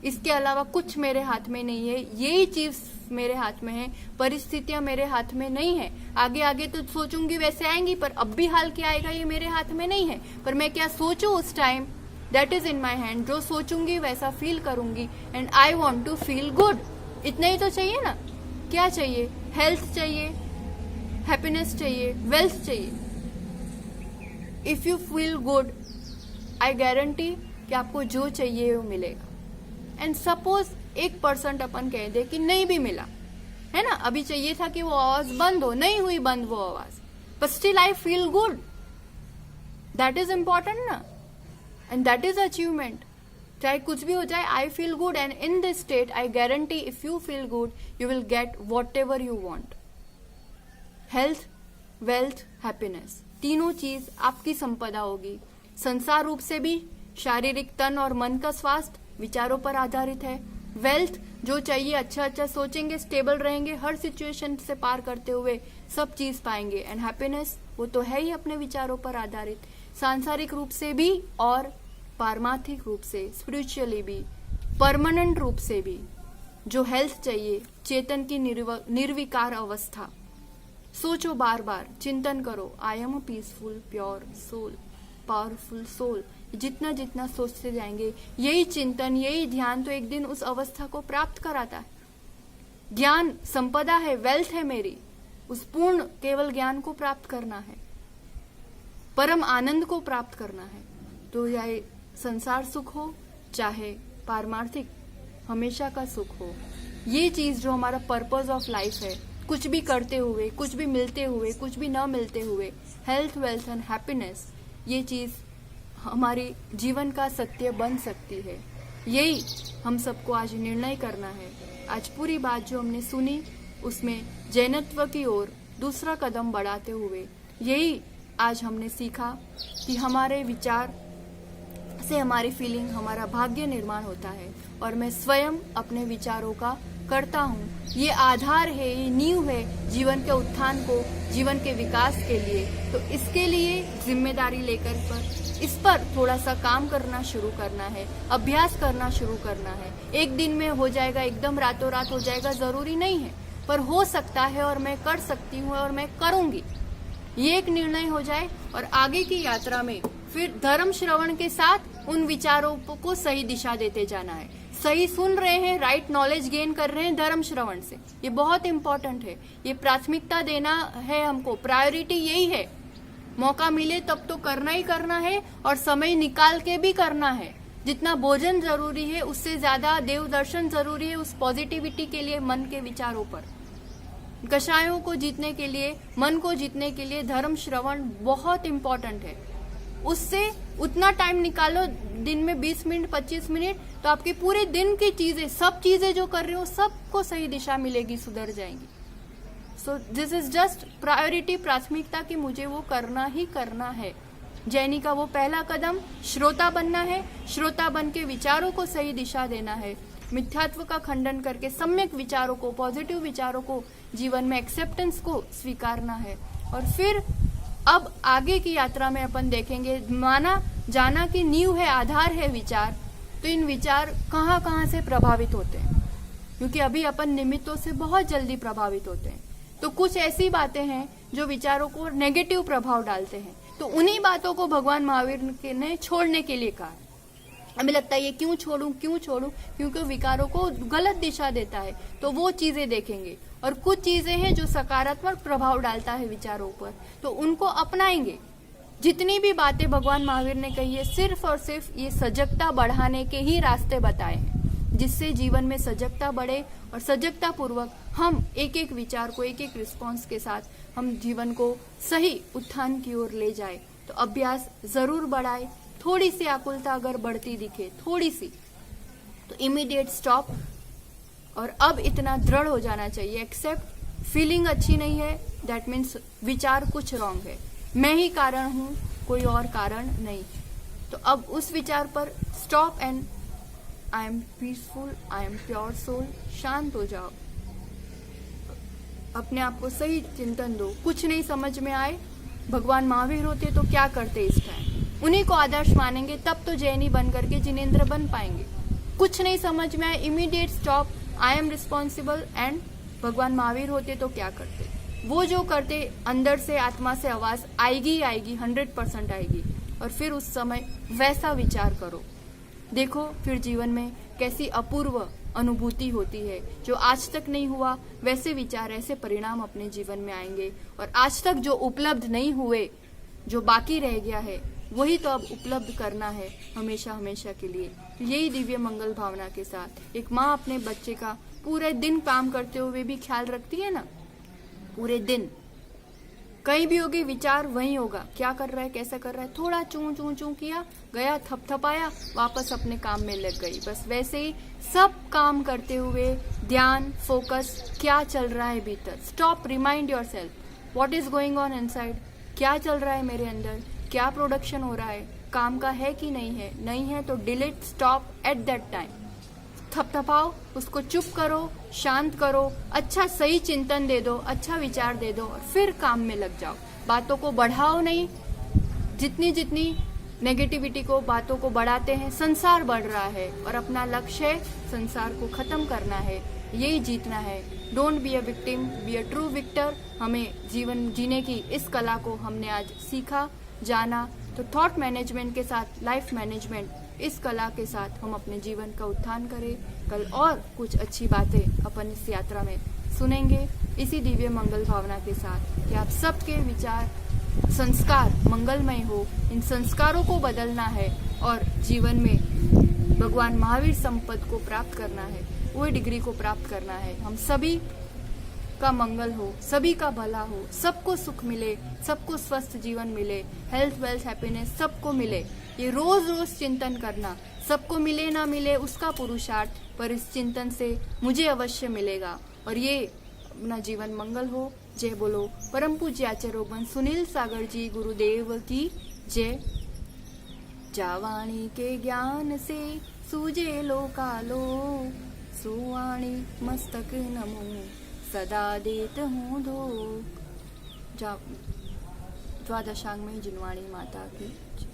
इसके अलावा कुछ मेरे हाथ में नहीं है। यही चीज मेरे हाथ में है, परिस्थितियां मेरे हाथ में नहीं है। आगे आगे तो सोचूंगी वैसे आएंगी, पर अब भी हाल क्या आएगा ये मेरे हाथ में नहीं है। पर मैं क्या सोचूं उस time, that is in my hand. जो सोचूंगी वैसा फील करूंगी। And I want to feel good. इतना ही तो चाहिए ना। क्या चाहिए? हेल्थ चाहिए, हैप्पीनेस चाहिए, वेल्थ चाहिए। If you feel good, I guarantee कि आपको जो चाहिए वो मिलेगा। एंड सपोज 1% अपन कह दे कि नहीं भी मिला, है ना, अभी चाहिए था कि वो आवाज बंद हो, नहीं हुई बंद वो आवाज, but still I feel good. That is important ना, and that is achievement. चाहे कुछ भी हो जाए, I feel good, and in this state I guarantee if you feel good, you will get whatever you want. Health, wealth, happiness, तीनों चीज आपकी संपदा होगी। संसार रूप से भी शारीरिक तन और मन का स्वास्थ्य विचारों पर आधारित है। वेल्थ जो चाहिए, अच्छा अच्छा सोचेंगे, स्टेबल रहेंगे, हर सिचुएशन से पार करते हुए सब चीज पाएंगे। एंड हैप्पीनेस वो तो है ही अपने विचारों पर आधारित, सांसारिक रूप से भी और पारमार्थिक रूप से, स्पिरिचुअली भी, परमानेंट रूप से भी। जो हेल्थ चाहिए, चेतन की निर्विकार अवस्था। सोचो बार बार, चिंतन करो, I am a peaceful pure soul, powerful soul. जितना जितना सोचते जाएंगे, यही चिंतन, यही ध्यान तो एक दिन उस अवस्था को प्राप्त कराता है। ज्ञान संपदा है, वेल्थ है मेरी, उस पूर्ण केवल ज्ञान को प्राप्त करना है, परम आनंद को प्राप्त करना है। तो चाहे संसार सुख हो, चाहे पारमार्थिक हमेशा का सुख हो, ये चीज जो हमारा पर्पस ऑफ लाइफ है, कुछ भी करते हुए, कुछ भी मिलते हुए, कुछ भी न मिलते हुए, हेल्थ, वेल्थ एंड हैप्पीनेस, ये चीज हमारी जीवन का सत्य बन सकती है। यही हम सबको आज निर्णय करना है। आज पूरी बात जो हमने सुनी, उसमें जैनत्व की ओर दूसरा कदम बढ़ाते हुए यही आज हमने सीखा कि हमारे विचार से हमारी फीलिंग, हमारा भाग्य निर्माण होता है। और मैं स्वयं अपने विचारों का करता हूँ। ये आधार है, ये नींव है जीवन के उत्थान को, जीवन के विकास के लिए। तो इसके लिए जिम्मेदारी लेकर इस पर थोड़ा सा काम करना शुरू करना है, अभ्यास करना शुरू करना है। एक दिन में हो जाएगा, एकदम रातों रात हो जाएगा जरूरी नहीं है, पर हो सकता है और मैं कर सकती हूँ और मैं करूंगी। ये एक निर्णय हो जाए और आगे की यात्रा में फिर धर्म श्रवण के साथ उन विचारों को सही दिशा देते जाना है। सही सुन रहे हैं, राइट नॉलेज गेन कर रहे हैं धर्म श्रवण से, ये बहुत इंपॉर्टेंट है। ये प्राथमिकता देना है हमको, प्रायोरिटी यही है। मौका मिले तब तो करना ही करना है और समय निकाल के भी करना है। जितना भोजन जरूरी है उससे ज्यादा देव दर्शन जरूरी है उस पॉजिटिविटी के लिए, मन के विचारों पर। कषायों को जीतने के लिए, मन को जीतने के लिए धर्म श्रवण बहुत इंपॉर्टेंट है। उससे उतना टाइम निकालो, दिन में 20 मिनट 25 मिनट, तो आपके पूरे दिन की चीजें, सब चीजें जो कर रहे हो सबको सही दिशा मिलेगी, सुधर जाएंगी। So this is just priority, प्राथमिकता कि मुझे वो करना ही करना है। जैनी का वो पहला कदम श्रोता बनना है, श्रोता बन के विचारों को सही दिशा देना है, मिथ्यात्व का खंडन करके सम्यक विचारों को, पॉजिटिव विचारों को जीवन में एक्सेप्टेंस को स्वीकारना है। और फिर अब आगे की यात्रा में अपन देखेंगे, माना जाना कि नींव है, आधार है विचार, तो इन विचार कहाँ कहाँ से प्रभावित होते हैं, क्योंकि अभी अपन निमित्तों से बहुत जल्दी प्रभावित होते हैं। तो कुछ ऐसी बातें हैं जो विचारों को नेगेटिव प्रभाव डालते हैं, तो उन्हीं बातों को भगवान महावीर ने छोड़ने के लिए कहा। हमें लगता है ये क्यों छोड़ूं, क्योंकि विकारों को गलत दिशा देता है, तो वो चीजें देखेंगे। और कुछ चीजें हैं जो सकारात्मक प्रभाव डालता है विचारों पर, तो उनको अपनाएंगे। जितनी भी बातें भगवान महावीर ने कही है, सिर्फ और सिर्फ ये सजगता बढ़ाने के ही रास्ते बताए हैं, जिससे जीवन में सजगता बढ़े और सजगता पूर्वक हम एक एक विचार को, एक एक रिस्पॉन्स के साथ हम जीवन को सही उत्थान की ओर ले जाए। तो अभ्यास जरूर बढ़ाए। थोड़ी सी आकुलता अगर बढ़ती दिखे, थोड़ी सी, तो इमीडिएट स्टॉप। और अब इतना दृढ़ हो जाना चाहिए, एक्सेप्ट फीलिंग अच्छी नहीं है, दैट मीन्स विचार कुछ रॉन्ग है, मैं ही कारण हूं, कोई और कारण नहीं। तो अब उस विचार पर stop and I am peaceful, I am pure soul, शांत हो जाओ, अपने आप को सही चिंतन दो। कुछ नहीं समझ में आए, भगवान महावीर होते तो क्या करते इस टाइम, उन्हीं को आदर्श मानेंगे, तब तो जैनी बन करके जिनेंद्र बन पाएंगे। कुछ नहीं समझ में आए, immediate stop, I am responsible, and भगवान महावीर होते तो क्या करते, वो जो करते, अंदर से आत्मा से आवाज आएगी, 100% आएगी। और फिर उस समय वैसा विचार करो, देखो फिर जीवन में कैसी अपूर्व अनुभूति होती है। जो आज तक नहीं हुआ, वैसे विचार, ऐसे परिणाम अपने जीवन में आएंगे। और आज तक जो उपलब्ध नहीं हुए, जो बाकी रह गया है, वही तो अब उपलब्ध करना है हमेशा हमेशा के लिए। यही दिव्य मंगल भावना के साथ एक माँ अपने बच्चे का पूरे दिन काम करते हुए भी ख्याल रखती है ना, पूरे दिन कहीं भी होगी विचार वहीं होगा, क्या कर रहा है, कैसा कर रहा है, थोड़ा चूं चूं चूं किया, गया, थपथपाया, वापस अपने काम में लग गई। बस वैसे ही सब काम करते हुए ध्यान, फोकस, क्या चल रहा है भीतर, stop, remind yourself what is going on inside, क्या चल रहा है मेरे अंदर, क्या प्रोडक्शन हो रहा है, काम का है कि नहीं है, नहीं है तो delete, stop at that time, थपथपाओ, उसको चुप करो, शांत करो, अच्छा सही चिंतन दे दो, अच्छा विचार दे दो और फिर काम में लग जाओ। बातों को बढ़ाओ नहीं, जितनी जितनी नेगेटिविटी को, बातों को बढ़ाते हैं, संसार बढ़ रहा है और अपना लक्ष्य है संसार को खत्म करना है, यही जीतना है। Don't be a victim, be a true victor. हमें जीवन जीने की इस कला को हमने आज सीखा, जाना। तो थॉट मैनेजमेंट के साथ लाइफ मैनेजमेंट, इस कला के साथ हम अपने जीवन का उत्थान करें। कल और कुछ अच्छी बातें अपन इस यात्रा में सुनेंगे, इसी दिव्य मंगल भावना के साथ कि आप सबके विचार, संस्कार मंगलमय हो। इन संस्कारों को बदलना है और जीवन में भगवान महावीर संपद को प्राप्त करना है, वो डिग्री को प्राप्त करना है। हम सभी का मंगल हो, सभी का भला हो, सबको सुख मिले, सबको स्वस्थ जीवन मिले, हेल्थ, वेल्थ, हैप्पीनेस सबको मिले। ये रोज रोज चिंतन करना, सबको मिले ना मिले उसका पुरुषार्थ, पर इस चिंतन से मुझे अवश्य मिलेगा और ये अपना जीवन मंगल हो। जय बोलो परम पूज्य आचार्य सुनील सागर जी गुरुदेव की जय। जावाणी के ज्ञान से सूजे लो कालो सुवाणी मस्तक नमो सदा देत हूँ धो। द्वादशांग में जिनवाणी माता की जय।